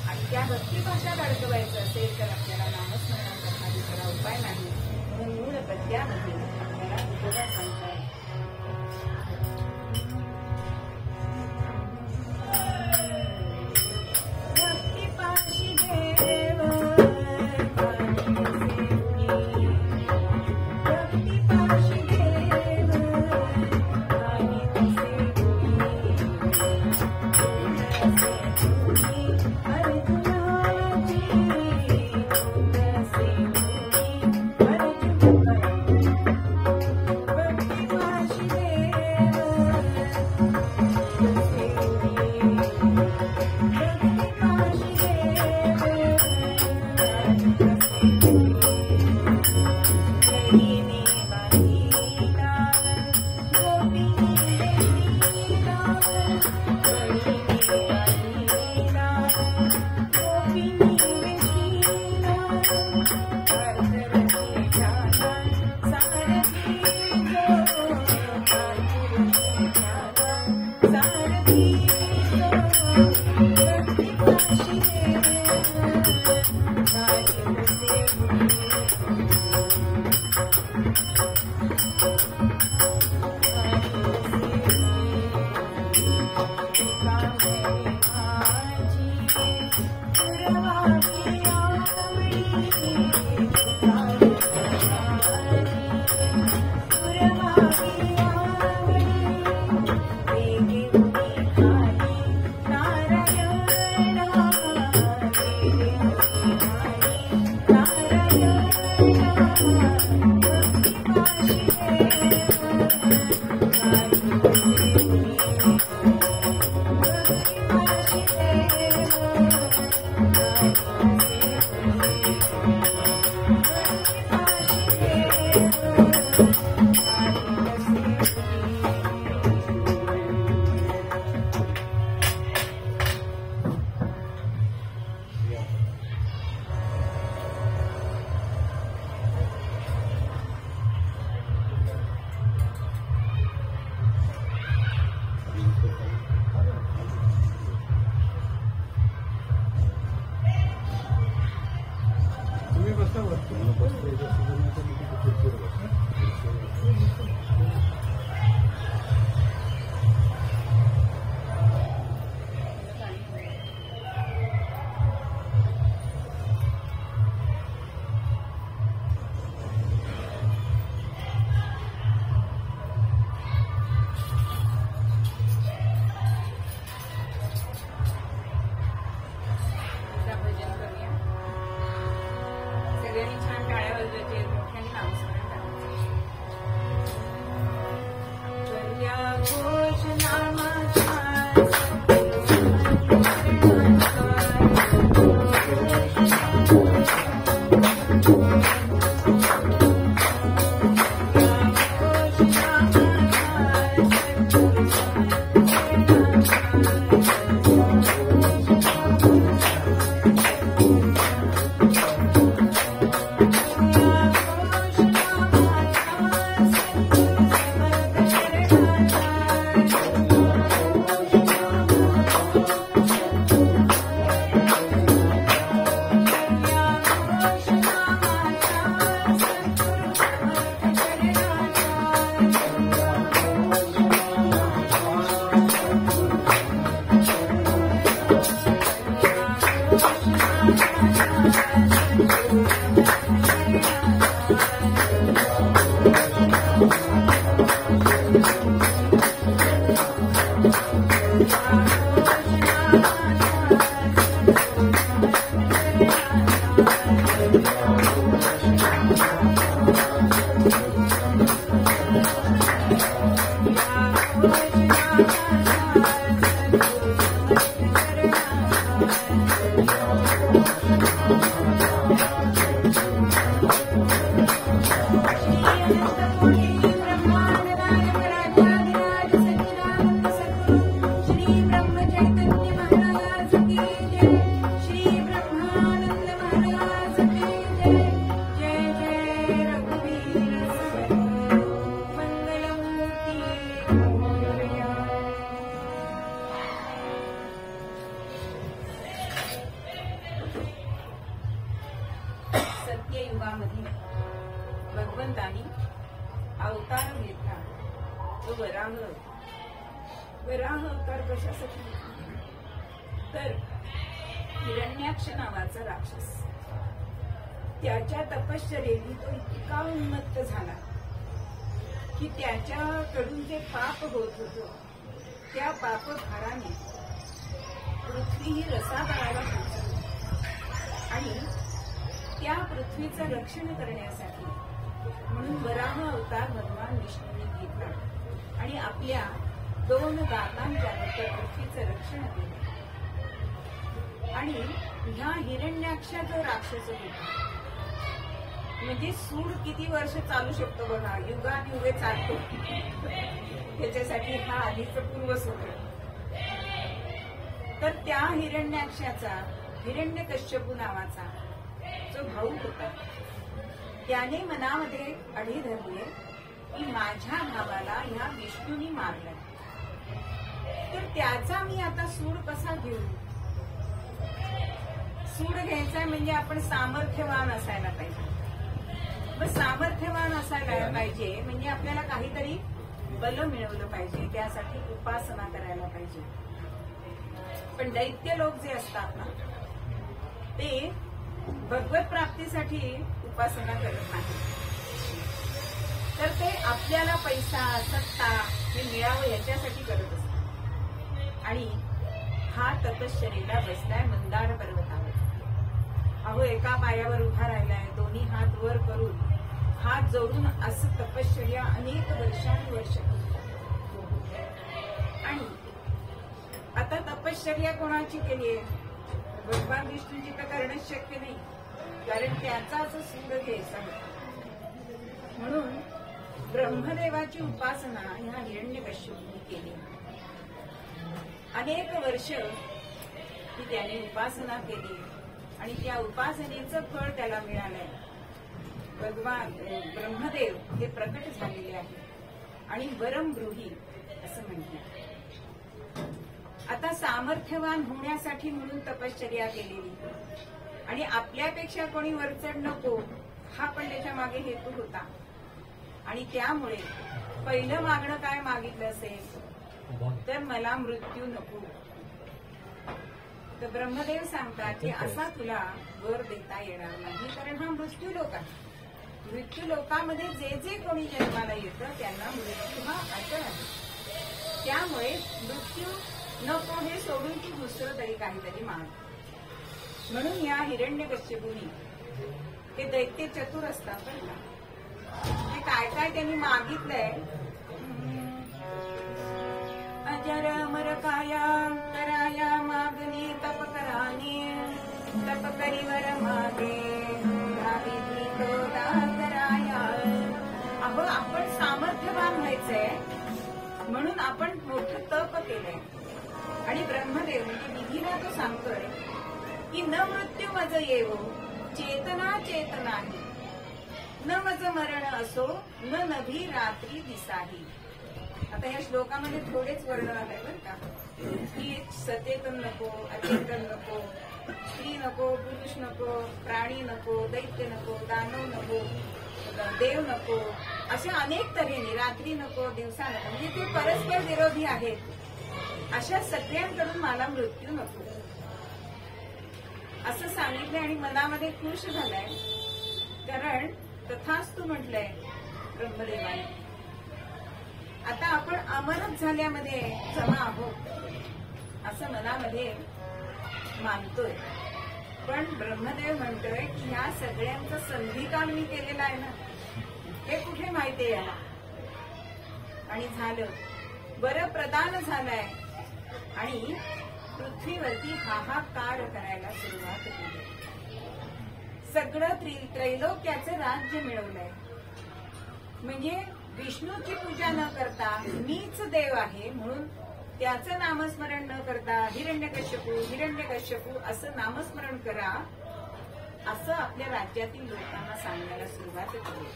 आणि त्या भक्ती पाशात अडकवायचं असेल तर आपल्याला नामस्मरणाचा दुसरा उपाय नाही. म्हणून मूळ पद्यामध्ये आपल्याला तुकोबा सांगताय, तो वराह अवतार कशासाठी? तर हिरण्याक्ष नावाचा राक्षस, त्याच्या तपश्चर्येने तो इतका उन्मत्त झाला की त्याच्याकडून जे पाप होत होतं त्या पापभाराने पृथ्वी ही रसातळाला पोहोचली आणि त्या पृथ्वीचं रक्षण करण्यासाठी म्हणून वराह अवतार भगवान विष्णूने घेतला आणि आपल्या 2 दातांच्या त्या पृथ्वीचं रक्षण केलं. आणि ह्या हिरण्याक्षा जो राक्षस होता, म्हणजे सूड किती वर्ष चालू शकतो बघा, युगानुयुगे चालतो, त्याच्यासाठी हा आधीच पूर्वसूत्र. तर त्या हिरण्याक्षाचा हिरण्यकश्यपू नावाचा जो भाऊ होता, त्याने मनामध्ये अढी धरली की माझ्या भावाला ह्या विष्णूंनी मारलं, तर त्याचा मी आता सूड कसा घेऊ? सूड घ्यायचा म्हणजे आपण सामर्थ्यवान असायला पाहिजे. मग सामर्थ्यवान असायला पाहिजे म्हणजे आपल्याला काहीतरी बल मिळवलं पाहिजे, त्यासाठी उपासना करायला पाहिजे. पण दैत्य लोक जे असतात ना, ते भगवत प्राप्तीसाठी उपासना करत नाही, तर ते आपल्याला पैसा सत्ता हे मिळावं याच्यासाठी करत असतात. आणि हा तपश्चर्येला बसलाय मंदार पर्वतावर. अहो, एका पायावर उभा राहिलाय, दोन्ही हात वर करून हात जोडून असं तपश्चर्या अनेक वर्षानुवर्ष. आणि आता तपश्चर्या कोणाची केली आहे? भगवान विष्णूची तर करणंच शक्य नाही, कारण त्याचाच सूड घ्यायचा होता. म्हणून ब्रह्मदेवाची उपासना ह्या हिरण्यकश्यपूने केली. अनेक वर्ष ती त्याने उपासना केली आणि त्या उपासनेचं फळ त्याला मिळालंय. भगवान ब्रह्मदेव हे प्रकट झालेले आहे आणि वरम ब्रूही असं म्हणतात. आता सामर्थ्यवान होण्यासाठी म्हणून तपश्चर्या केलेली आणि आपल्यापेक्षा कोणी वरचढ नको हा पण त्याच्या मागे हेतू होता. आणि त्यामुळे पहिलं मागणं काय मागितलं असेल तर मला मृत्यू नको. तर ब्रह्मदेव सांगतात की असा तुला वर देता येणार नाही, कारण हा मृत्यू लोक आहे. मृत्यू लोकामध्ये जे जे कोणी जन्माला येतं त्यांना मृत्यू हा अटळ आहे. त्यामुळे मृत्यू नको हे सोडून तू दुसरं तरी काहीतरी माग. म्हणून या हिरण्यकश्यपूनी, ते दैत्य चतुर असतात बरं का, ते काय काय त्यांनी मागितलंय. अजर अमर काया कराया मागणी तप कराने तप करीवर मागे कराया. अहो, आपण सामर्थ्यवान व्हायचंय म्हणून आपण मोठं तप केलंय. आणि ब्रह्मदेव म्हणजे विधीला तो सांगतोय की न मृत्यू मज येवो चेतना चेतनाही, न मज मरण असो न नभी रात्री दिसाही. आता या श्लोकामध्ये थोडेच वर्णन आहे बरं का, की सचेतन नको, अचेतन नको, स्त्री नको, पुरुष नको, प्राणी नको, दैत्य नको, दानव नको, देव नको, अशा अनेक तऱ्हेने, रात्री नको, दिवसा नको, म्हणजे ते परस्पर विरोधी आहेत. अशा सगळ्यांकडून मला मृत्यू नको असं सांगितलंय आणि मनामध्ये खुश झालाय, कारण तथास्तु म्हटलंय ब्रह्मदेवाने. आता आपण अमरच झाल्यामध्ये जमा आहोत असं मनामध्ये मानतोय, पण ब्रह्मदेव म्हणतोय की ह्या सगळ्यांचं संधिकाम मी केलेलं आहे ना, हे कुठे माहितीये याला. आणि झालं बरं, प्रदान झालाय आणि पृथ्वीवरती हाहाकार करायला सुरुवात केली. सगळं त्रैलोक्याचं राज्य मिळवलंय. म्हणजे विष्णूची पूजा न करता मीच देव आहे म्हणून त्याचं नामस्मरण न करता हिरण्यकश्यपू हिरण्यकश्यपू असं नामस्मरण करा, असं आपल्या राज्यातील लोकांना सांगण्याला सुरुवात केली.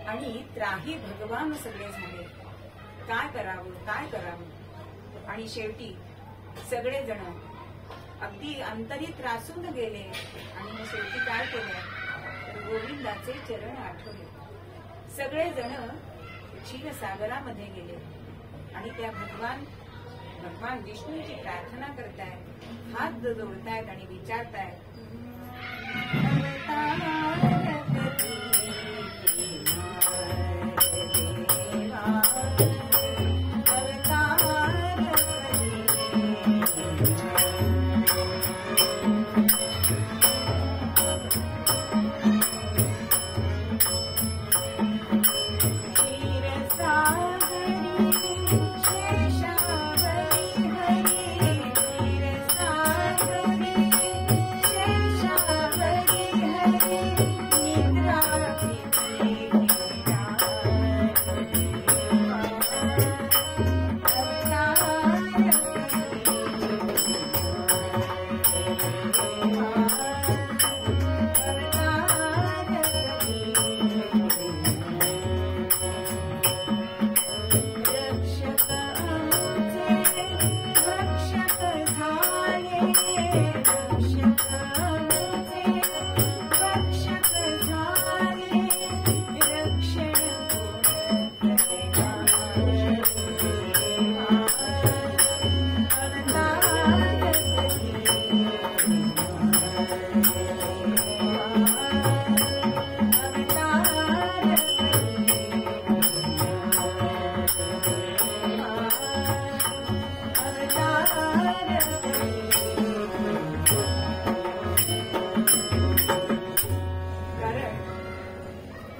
आणि त्राही भगवान सगळे झाले, काय करावं काय करावं. आणि शेवटी सगळेजण अगदी अंतरी त्रासून गेले आणि मग शेवटी काय केलं तर गोविंदाचे चरण आठवले. सगळेजण क्षीरसागरामध्ये गेले आणि त्या भगवान विष्णूची प्रार्थना करतायत, हात जोडतायत आणि विचारतायत,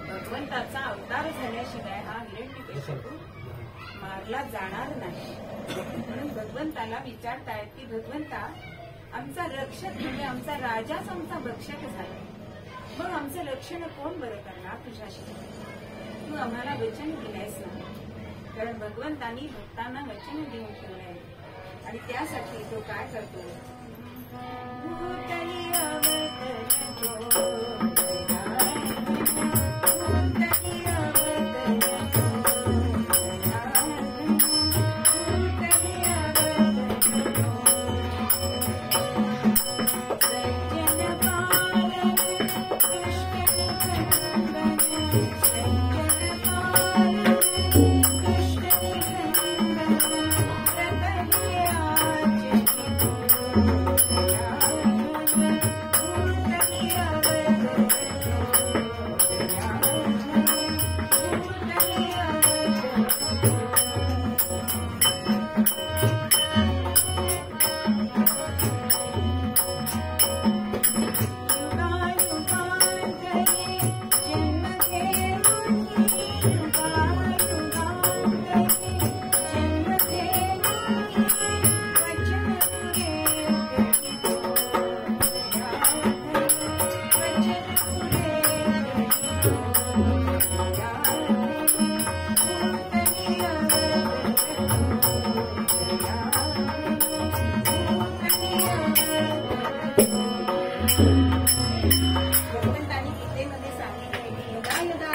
भगवंताचा अवतार झाल्याशिवाय हा हिरण्यकशिपू मारला जाणार नाही. म्हणून भगवंताला विचारतायत की भगवंता, आमचा रक्षक म्हणजे आमचा राजाच आमचा भक्षक झाला, मग आमचं रक्षण कोण बरं करणार तुझ्याशी? तू आम्हाला वचन दिलंयस ना. कारण भगवंतांनी भक्तांना वचन देऊन ठेवलंय आणि त्यासाठी तो काय करतो, भगवंतांनी गीतेमध्ये सांगितले की यदा यदा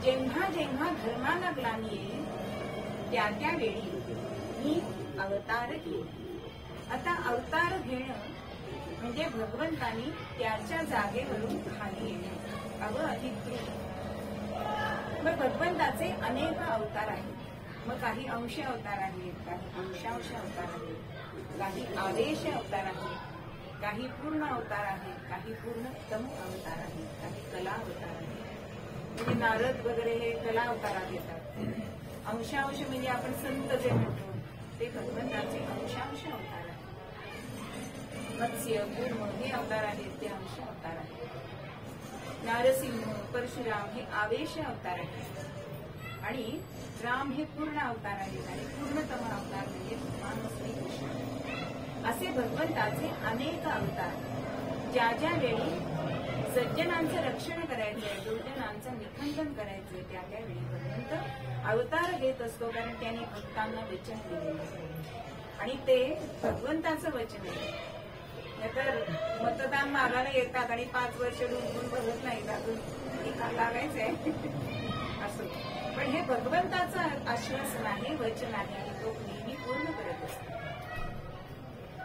जेव्हा जेव्हा धर्माला ग्लानी येईल त्या त्यावेळी मी अवतार घेईन. आता अवतार घेणं म्हणजे भगवंतांनी त्याच्या जागेवरून खाली येणे अव अधिकृत. मग भगवंताचे अनेक अवतार आहेत. मग काही अंश अवतार आहेत, काही अंशांश अवतार आहेत, काही आदेश अवतार आहेत, काही पूर्ण अवतार आहेत, काही पूर्णतम अवतार आहेत, काही कला अवतार आहेत. म्हणजे नारद वगैरे हे कला अवतारात येतात. अंशांश म्हणजे आपण संत जे म्हणतो ते भगवंताचे अंशांश अवतार आहेत. मत्स्य कूर्म हे अवतार आहेत, ते अंश अवतार आहेत. नारसिंह, परशुराम हे आवेश अवतार आहेत आणि राम हे पूर्ण अवतार आहेत आणि पूर्णतम अवतार म्हणजे भगवान श्रीकृष्ण. असे भगवंताचे अनेक अवतार. ज्या ज्या वेळी सज्जनांचं रक्षण करायचंय, दुर्जनांचं निखंडन करायचंय, त्या त्यावेळी भगवंत अवतार घेत असतो. कारण त्याने भक्तांना वचन दिलेलं आहे आणि ते भगवंताचं वचन आहे. तर मतदान मागायला येतात आणि 5 वर्ष डुंबून बघत नाही, अजून एका लागायचंय असं. पण हे भगवंताचं आश्वासन आहे, वचन आहे आणि तो नेहमी पूर्ण करत असतो.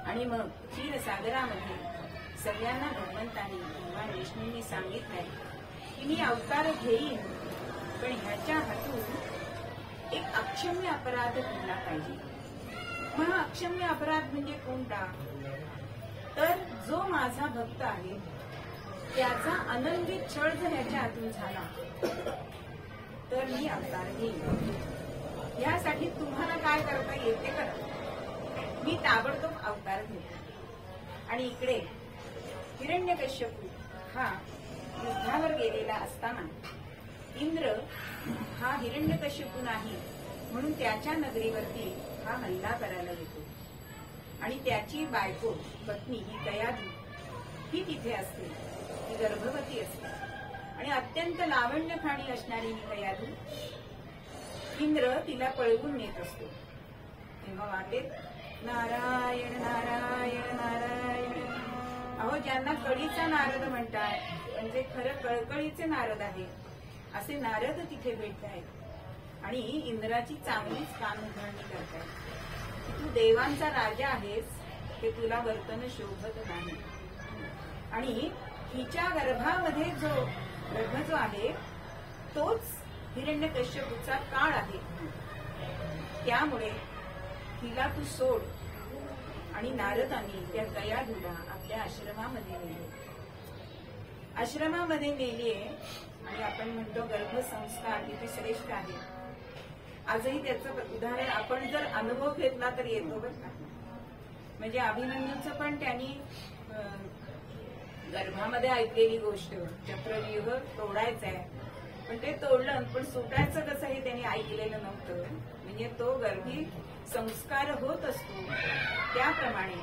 आणि मग क्षीरसागरामध्ये सगळ्यांना भगवंतांनी भगवान विष्णूंनी सांगितलंय की की मी अवतार घेईन, पण ह्याच्या हातून एक अक्षम्य अपराध घडला पाहिजे. मग हा अक्षम्य अपराध म्हणजे कोणता? तर जो माझा भक्त आहे त्याचा अनन्वित छळ जर ह्याच्या हातून झाला तर मी अवतार घेईन. यासाठी तुम्हाला काय करता येते करा. मी ताबडतोब अवतार घेतो. आणि इकडे हिरण्यकश्यपू हा युद्धावर गेलेला असताना इंद्र हा हिरण्यकश्यपू नाही म्हणून त्याच्या नगरीवरती हा हल्ला करायला येतो. आणि त्याची बायको पत्नी ही कयाधू ही तिथे असते. ती गर्भवती असते आणि अत्यंत लावण्यखाणी असणारी ही कयाधू इंद्र तिला पळवून नेत असतो. तेव्हा वाटेत नारायण नारायण नारायण. अहो, ज्यांना कळीचा नारद म्हणताय म्हणजे खरं कळकळीचे नारद आहे असे नारद तिथे भेटत आहेत आणि इंद्राची चांगलीच कानउघडणी करतायत. तू देवांचा राजा आहेस हे तुला वर्तन शोभत नाही. आणि हिच्या गर्भामध्ये गर्भ जो आहे तोच हिरण्यकश्यपूचा काळ आहे. त्यामुळे हिला तू सोड. आणि नारदांनी त्या कयाधूला आपल्या आश्रमामध्ये नेले. आश्रमामध्ये नेलीये आणि आपण म्हणतो गर्भसंस्कार किती श्रेष्ठ आहे. आजही त्याचं उदाहरण आपण जर अनुभव घेतला तर येतो बरं का. म्हणजे अभिमन्यूचं पण त्यांनी गर्भामध्ये ऐकलेली गोष्ट चक्रव्यूह तोडायचंय पण ते तोडलं पण सुटायचं कसं हे त्यांनी ऐकलेलं नव्हतं. म्हणजे तो गर्भी संस्कार होत असतो त्याप्रमाणे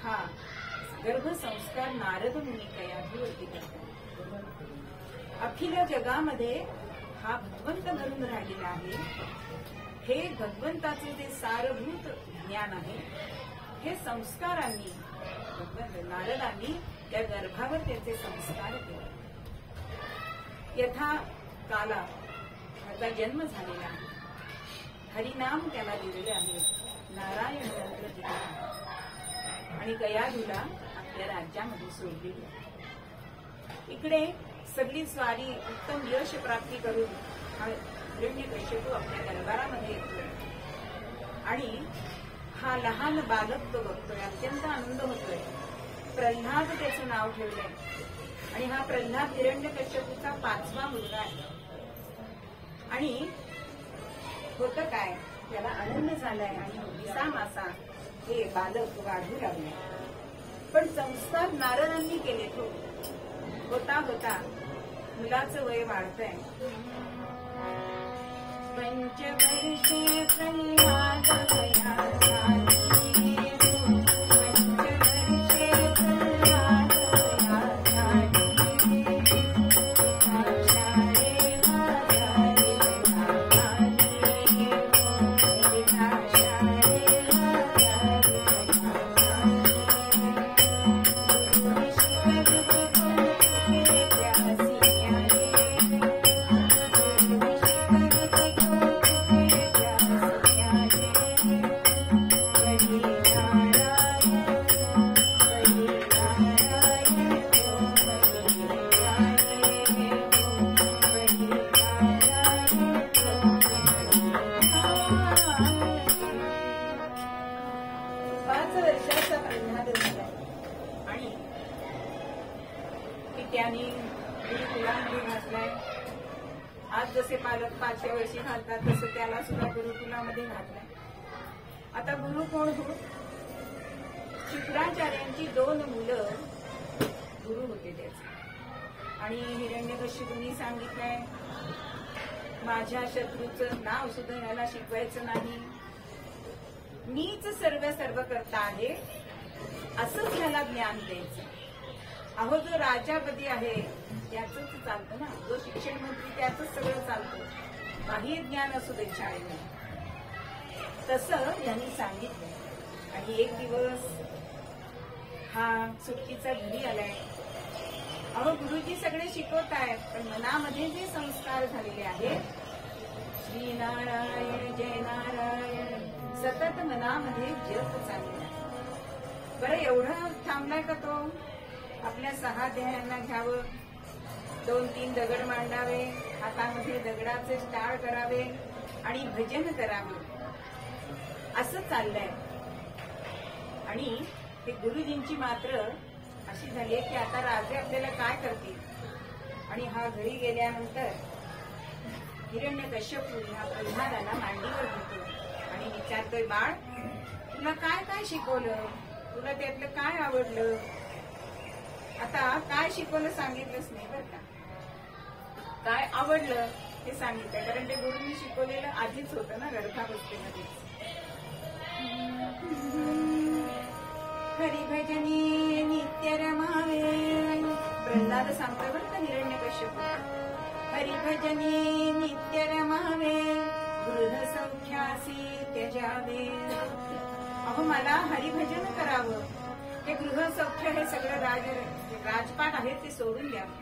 हा गर्भसंस्कार नारद मुनी कयाधूवरती करतात. अखिल जगामध्ये हा भगवंत घडून राहिलेला आहे. हे भगवंताचे जे सारभूत ज्ञान आहे हे संस्कारांनी नारदांनी त्या गर्भावर त्याचे संस्कार केले. यथा काला त्याचा जन्म झालेला आहे. हरिनाम त्याला दिलेले आहे. नारायण मंत्र दिलेला आहे आणि कयाधूला आपल्या राज्यामध्ये सोडलेली आहे. इकडे सगळी स्वारी उत्तम यश प्राप्ती करून हा हिरण्यकश्यपू आपल्या दरबारामध्ये येतोय आणि हा लहान बालक तो बघतोय. अत्यंत आनंद होतोय. प्रल्हाद त्याचं नाव ठेवलंय आणि हा प्रल्हाद हिरण्यकश्यपूचा 5वा मुलगा आहे. आणि होतं काय त्याला आनंद झालाय आणि दिसा मासा हे बालक वाढू लागले. पण संस्कार नारदांनी केले. तो होता होता मुलाचं वय वाढतंय. पंचवर्षे प्रल्हाद त्याने गुरुकुलामध्ये घातलाय. आज जसे पालक 5व्या वर्षी घालतात तसं त्याला सुद्धा गुरुकुलामध्ये घातलाय. आता गुरु कोण हो? शुक्राचार्यांची 2 मुलं गुरु होते त्याचे. आणि हिरण्यकश्यपूंनी सांगितलंय माझ्या शत्रूचं नाव सुद्धा ह्याला शिकवायचं नाही. मीच सर्व करता आहे असंच ह्याला ज्ञान द्यायचं. अहो, जो राजापदी आहे त्याच चालतं ना. जो शिक्षण मंत्री त्याच सगळं चालतं. बाह्य ज्ञान असू दे शाळेमध्ये तसं त्यांनी सांगितलं. आणि एक दिवस हा सुट्टीचा घरी आलाय. अहो, गुरुजी सगळे शिकवत आहेत पण मनामध्ये जे संस्कार झालेले आहेत श्री नारायण जय नारायण सतत मनामध्ये जप चाललेला आहे. बरं, एवढं थांबलाय का तो आपल्या 6 ध्येयांना घ्यावं 2-3 दगड मांडावे, हातामध्ये दगडाचे टाळ करावे आणि भजन करावे, असं चाललंय. आणि ते गुरुजींची मात्र अशी झाली की आता राजे आपल्याला काय करतील. आणि हा घरी गेल्यानंतर हिरण्यकश्यपू ह्या प्रल्हादाला मांडीवर घेतो आणि विचारतोय, बाळ तुला काय काय शिकवलं, तुला त्यातलं काय आवडलं. आता काय शिकवलं सांगितलंच नाही बरं का, काय आवडलं हे सांगितलं, कारण ते गुरुंनी शिकवलेलं आधीच होतं ना गर्भावस्थेमध्येच. हरिभजनी नित्य रमावे, प्रल्हाद सांगतोय बरं का हिरण्यकश्यपू, हरिभजनी नित्य रमावे, गृह सौख्यासी त्यजावे. अहो मला हरिभजन करावं, ते गृह सौख्य हे सगळं राजपाट आहे ते सोडून द्यावं,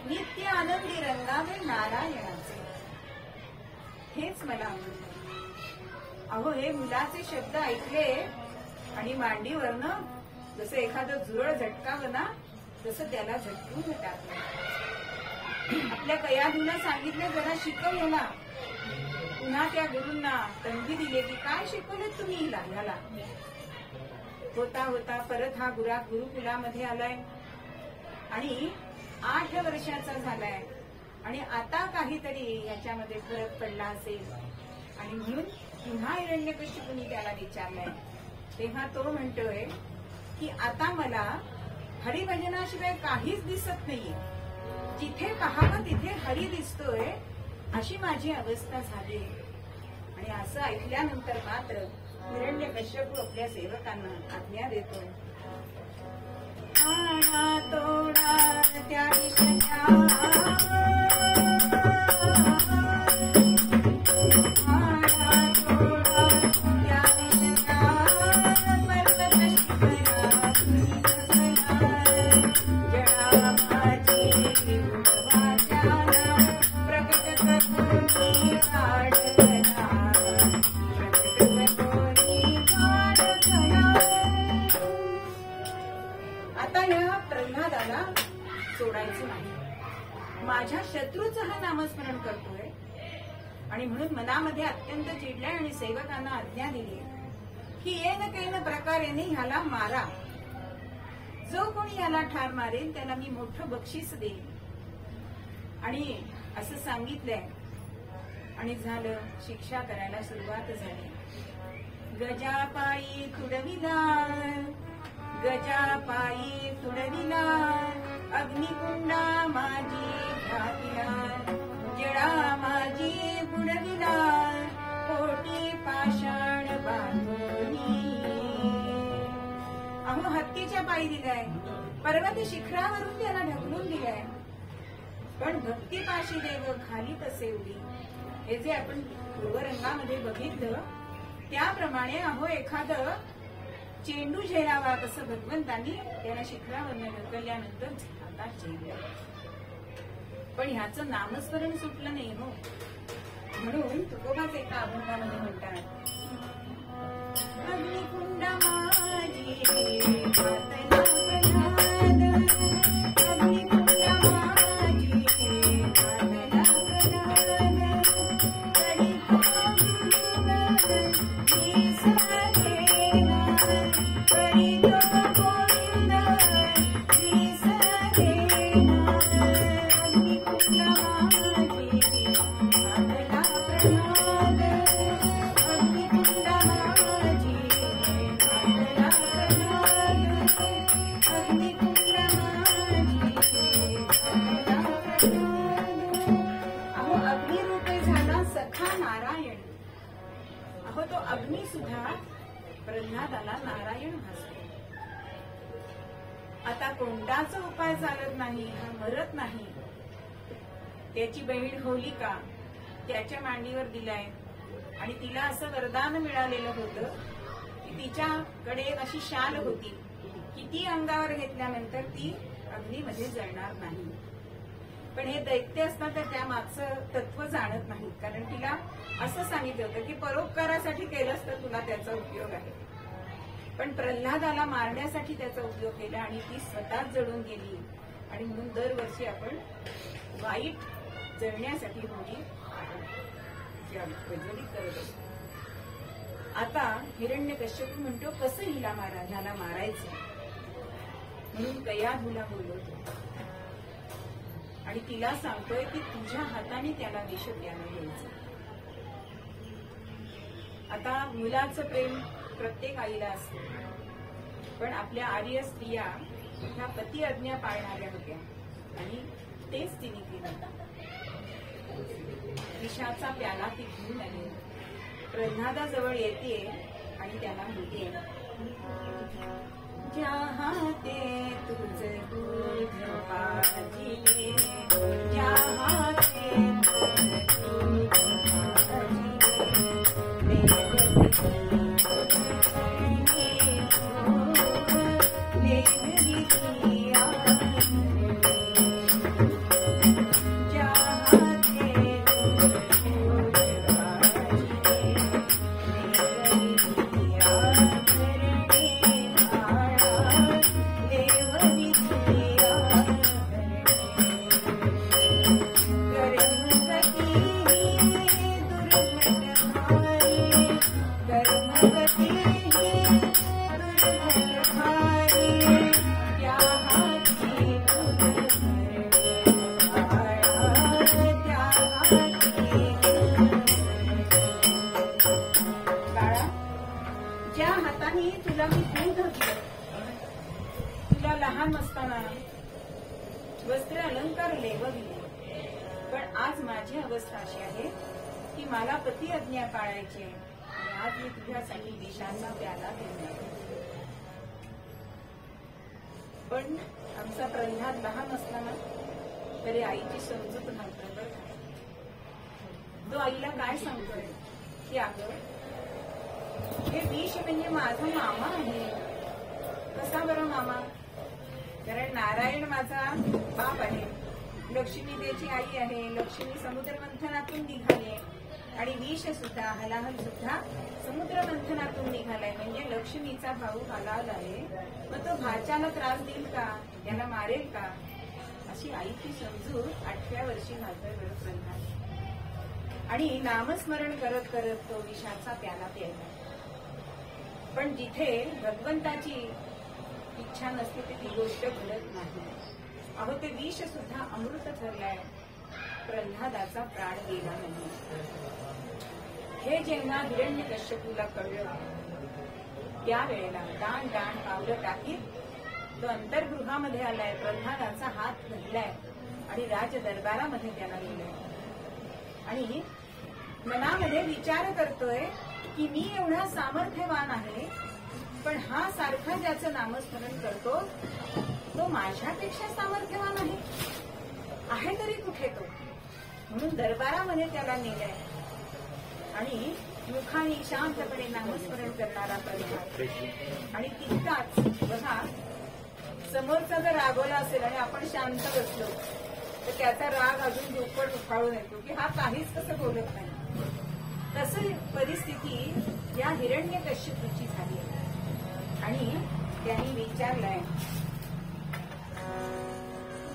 नित्य आनंदी रंगावे नारायणाचे, हेच मला आवडतं. अहो हे मुलाचे शब्द ऐकले आणि मांडीवरनं जसं एखादं जुरळ झटकावं ना तसं त्याला झटकून टाकलं. आपल्या कयाधूला सांगितलं जरा शिकव याला. पुन्हा त्या गुरूंना तंबी दिली की काय शिकवलं तुम्ही ह्याला. होता होता परत हा गुरुकुलामध्ये आलाय आणि 8 वर्षाचा झालाय आणि आता काहीतरी याच्यामध्ये फरक पडला असेल आणि म्हणून पुन्हा हिरण्यकश्यपूने त्याला विचारलंय. तेव्हा तो म्हणतोय की आता मला हरिभजनाशिवाय काहीच दिसत नाहीये, जिथे पाहावं तिथे हरी दिसतोय, अशी माझी अवस्था झाली. आणि असं ऐकल्यानंतर मात्र हिरण्यकश्यपू आपल्या सेवकांना आज्ञा देतोय, तोडा त्या सोडायचं नाही. माझ्या शत्रूचं हा नामस्मरण करतोय आणि म्हणून मनामध्ये अत्यंत चिडलाय आणि सेवकांना आज्ञा दिली की येन कैन प्रकारेने ह्याला मारा. जो कोणी याला ठार मारेल त्याला मी मोठं बक्षीस देईन. आणि असं सांगितलंय आणि झालं. शिक्षा करायला सुरुवात झाली. गजापायी तुडविला, गजापायी तुडविला, अग्निकुंडा माझी घातिला, जडा माझी बुडविला, पोटी पाषाण बांधोनी. अहो हत्तीच्या पायी दिलाय, पर्वत शिखरावरून त्याला ढकलून दिलाय. पण भक्तिपाशी देव खाली तसे उडी, हे जे आपण पूर्वरंगामध्ये बघितलं त्याप्रमाणे अहो एखादं चेंडू झेलावा तसं भगवंतांनी त्याला शिखरावरनं ढकलल्यानंतर हातात झेललं. पण ह्याचं नामस्मरण सुटलं नाही हो. म्हणून तुकोबाच एका अभंगामध्ये म्हणतात, अग्निकुंडा माझी घातला प्रल्हाद, अग्निकुंडा माझी घातला प्रल्हाद, कडी गोविंद मी सखेना, कडी गोविंद मी सखेना, अग्निकुंडा माझी घातला प्रल्हाद, अग्निकुंडा माझी घातला प्रल्हाद, अग्निकुंडा माझी घातला प्रल्हाद. अहो अग्निरूपे झाला सखा नारायण. अहो तो अग्नी सुद्धा प्रल्हादाला नारायण भासतो. आता कोणताच उपाय चालत नाही, हा मरत नाही. त्याची बहीण होलिका त्याच्या मांडीवर दिलाय आणि तिला असं वरदान मिळालेलं होतं की तिच्याकडे अशी शाल होती की ती अंगावर घेतल्यानंतर ती अग्नीमध्ये जळणार नाही. पण हे दैत्य असतात तर त्या मागचं तत्व जाणत नाही, कारण तिला असं सांगितलं होतं की परोपकारासाठी केलंस तर तुला त्याचा उपयोग आहे. पण प्रल्हादाला मारण्यासाठी त्याचा उपयोग केला आणि ती स्वतःच जळून गेली आणि म्हणून दरवर्षी आपण वाईट जळण्यासाठी होळी प्रज्वलित करत असतो. आता हिरण्यकश्यप म्हणतो कसं ह्याला मारायचं म्हणून कयाधूला बोलवतो आणि तिला सांगतोय की तुझ्या हाताने त्याला विष प्यायला द्यायचं. आता मुलाचं प्रेम प्रत्येक आईला असतं, पण आपल्या आर्य स्त्रिया ह्या पती आज्ञा पाळणाऱ्या होत्या आणि तेच तिने केलं. विषाचा प्याला ती घेऊन आली, प्रल्हादाजवळ येते आणि त्याला म्हणते जहाँ ते तुझ दूध पाजिले, जहाँ ते तुझ लहान असताना वस्त्र अलंकार लेवविले, पण आज माझी अवस्था अशी आहे की मला पती आज्ञा पाळायची आणि आज मी तुझ्यासाठी विषाचा प्याला घेणार. पण आमचा प्रल्हाद लहान असताना तरी आईची समजूत नव्हतं. तो आईला काय सांगतोय की अगं हे विष म्हणजे माझा मामा आहे. कसा बरं मामा? कारण नारायण माझा बाप आहे, लक्ष्मी त्याची आई आहे, लक्ष्मी समुद्र मंथनातून निघाली आणि विष सुद्धा हलाहल सुद्धा समुद्र मंथनातून निघालाय, म्हणजे लक्ष्मीचा भाऊ हलाहल आहे. मग तो भाच्याला त्रास देईल का, त्याला मारेल का? अशी आईची समजूत 8व्या वर्षी घालतोय प्रल्हाद आणि नामस्मरण करत करत तो विषाचा प्याला प्यायला. पण जिथे भगवंताची इच्छा नसते ती गोष्ट घडत नाही. अहो ते विष सुद्धा अमृत ठरलाय, प्रल्हादाचा प्राण गेला नाही. हे जेव्हा हिरण्यकश्यपूला कळलं त्यावेळेला दाण दाण पावलं टाकीत तो अंतर्गृहामध्ये आलाय, प्रल्हादाचा हात धरलाय आणि राज दरबारामध्ये त्याला गेलाय आणि मनामध्ये विचार करतोय की मी एवढा सामर्थ्यवान आहे, पण हा सारखा ज्याचं नामस्मरण करतो तो माझ्यापेक्षा सामर्थ्यवान आहे तरी कुठे तो. म्हणून दरबारामध्ये त्याला नेलंय आणि मुखाने शांतपणे नामस्मरण करणारा प्रल्हाद. आणि तितकाच बघा, समोरचा जर रागवला असेल आणि आपण शांत बसलो तर त्याचा राग अजून दुप्पट उफाळून येतो की हा काहीच कसं बोलत नाही. तसं परिस्थिती या हिरण्यकश्यपूची झाली आणि त्यांनी विचारलंय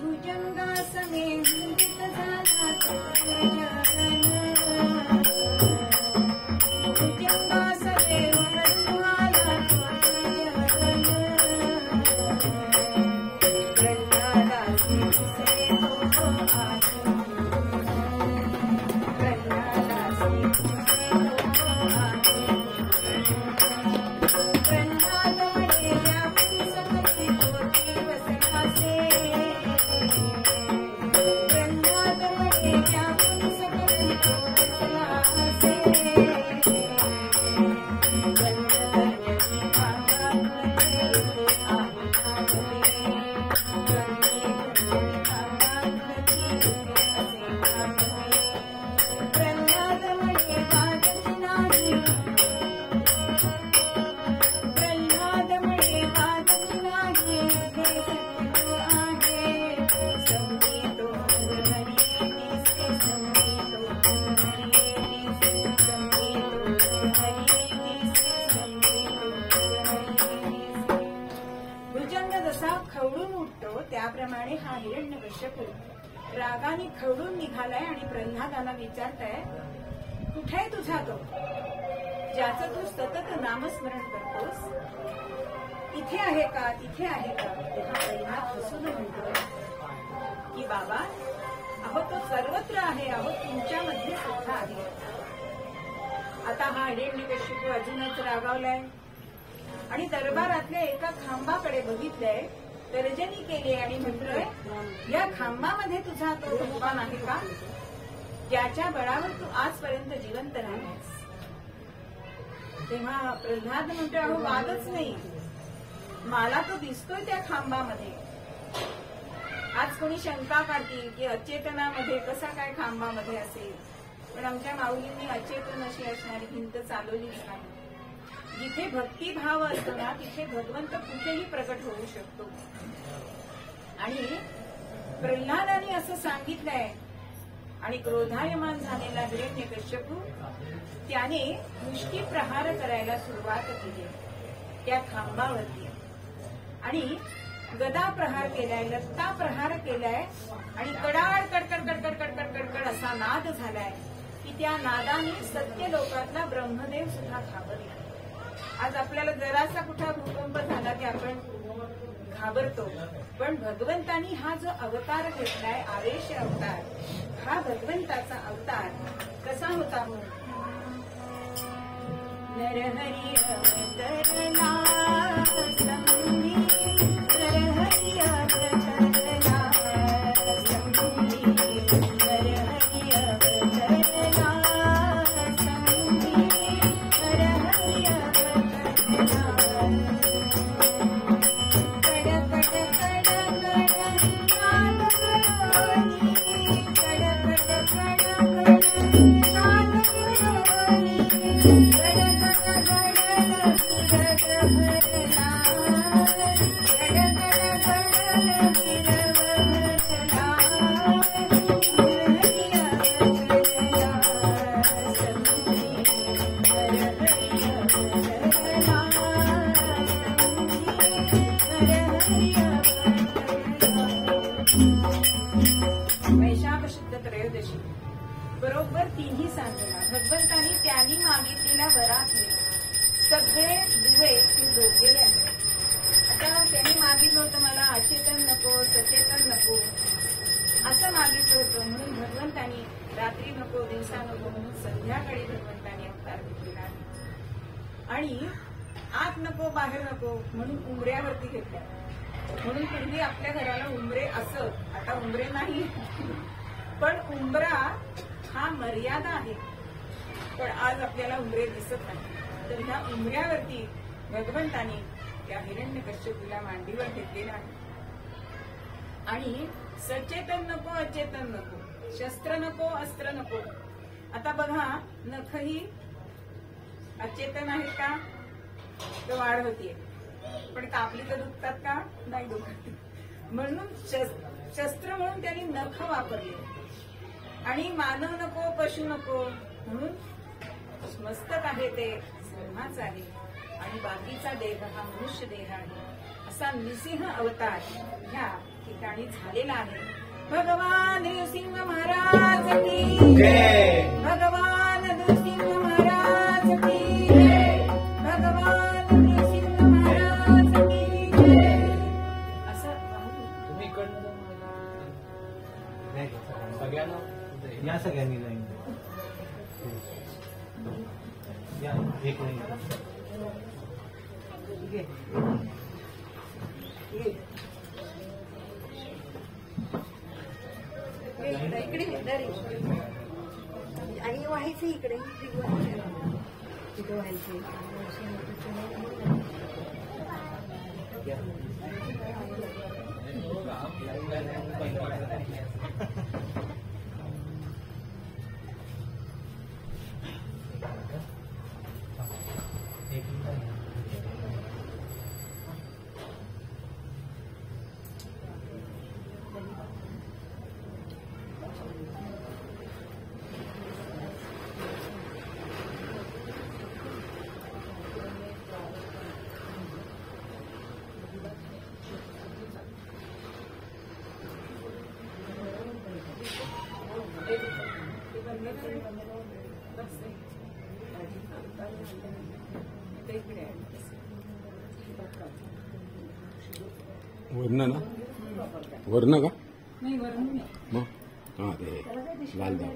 भुजंगासने मुदित झाला भुजंगासने वरुणाला प्रल्हादासी तुझे हो आलो, प्रल्हादासी तुझे हो आलो. प्रल्हाद म्हणे व्यापून सकली होती वसनासे, प्रल्हाद म्हणे व्यापून सकली होती वसनासे. त्याप्रमाणे हा रागाने खवडून निघालाय आणि प्रल्हादाला विचारताय, कुठे तुझा तो ज्याचं तू सतत नामस्मरण करतोस? इथे आहे का, तिथे आहे का? तेव्हा प्रल्हाद हसून म्हणतो की बाबा, अहो तो सर्वत्र आहे, अहो तुमच्यामध्ये सुद्धा आहे. आता हा हिरण्यकश्यप अजूनच रागावलाय आणि दरबारातल्या एका खांबाकडे बघितलंय, तर्जनी केली आणि म्हटलंय, या खांबामध्ये तुझा तो भगवान आहे का, ज्याच्या बळावर तू आजपर्यंत जिवंत राहिलास? तेव्हा प्रल्हाद म्हणतो, अहो वादच नाही, मला तो दिसतोय त्या खांबामध्ये. आज कोणी शंका काढतील की अचेतनामध्ये कसा काय खांबामध्ये असेल, पण आमच्या माऊलींनी अचेतन अशी असणारी भिंत चालवलीच नाही. जिथे भक्तिभाव असतो ना, तिथे भगवंत कुठेही प्रकट होऊ शकतो. आणि प्रल्हादाने असं सांगितलंय आणि क्रोधायमान झालेला हिरण्यकश्यप त्याने मुष्टी प्रहार करायला सुरुवात केली त्या खांबावरती आणि गदा प्रहार केलाय, लत्ता प्रहार केलाय आणि कडाड कडकड कडकड कडकड कडकड असा नाद झालाय की त्या नादाने सत्य लोकातला ब्रह्मदेव सुद्धा घाबरला. आज आपल्याला जरासा कुठला भूकंप झाला की आपण घाबरतो, पण भगवंतानी हा जो अवतार घेतलाय, आवेश अवतार, हा भगवंताचा अवतार कसा होता? नरहरी अवतरला संधी, नरहरी अवतरला संधी, नरहरी अवतरला संधी, नरहरी अवतरला. वैशाख शुद्ध त्रयोदशी बरोबर तिन्ही सांगला भगवंतानी त्यांनी मागितलेल्या वरातले सगळे दुवे ते जोडलेले आहेत. आता त्यांनी मागितलं होतं मला अचेतन नको, सचेतन नको असं मागितलं होतं, म्हणून भगवंतानी रात्री नको, दिवसा नको म्हणून संध्याकाळी भगवंतानी अवतार घेतलेला आहे. आणि आत नको, बाहेर नको म्हणून उंबऱ्यावरती घेतल्या. म्हणून पूर्वी आपल्या घराला उंबरे असत, आता उंबरे नाही, पण उंबरा हा मर्यादा आहे. पण आज आपल्याला उंबरे दिसत नाही. तर ह्या उंबऱ्यावरती भगवंतानी त्या हिरण्यकश्यपूला मांडीवर घेतलेला आहे. आणि सचेतन नको, अचेतन नको, शस्त्र नको, अस्त्र नको. आता बघा, नखही अचेतन आहेत का, तर वाढ होतीये, पण कापली तर दुखतात का, नाही दुखत. म्हणून शस्त्र म्हणून त्यांनी नख वापरले. आणि मानव नको, पशु नको म्हणून मस्तक आहे ते सिंहाच आहे आणि बाकीचा देह हा मनुष्य देह आहे. असा नृसिंह अवतार ह्या ठिकाणी झालेला आहे. भगवान नृसिंह महाराज की जय, भगवान नृसिंह महाराज की जय, भगवान नृसिंह महाराज की जय. असं तुम्ही सगळ्यांना या सगळ्यांनी लाईन या एक लाईन इकडे आणि व्हायचं इकडे तिथे व्हायचं. वर्ण ना वर्ण का नाही वरून नाही मग हा ते लाल दाव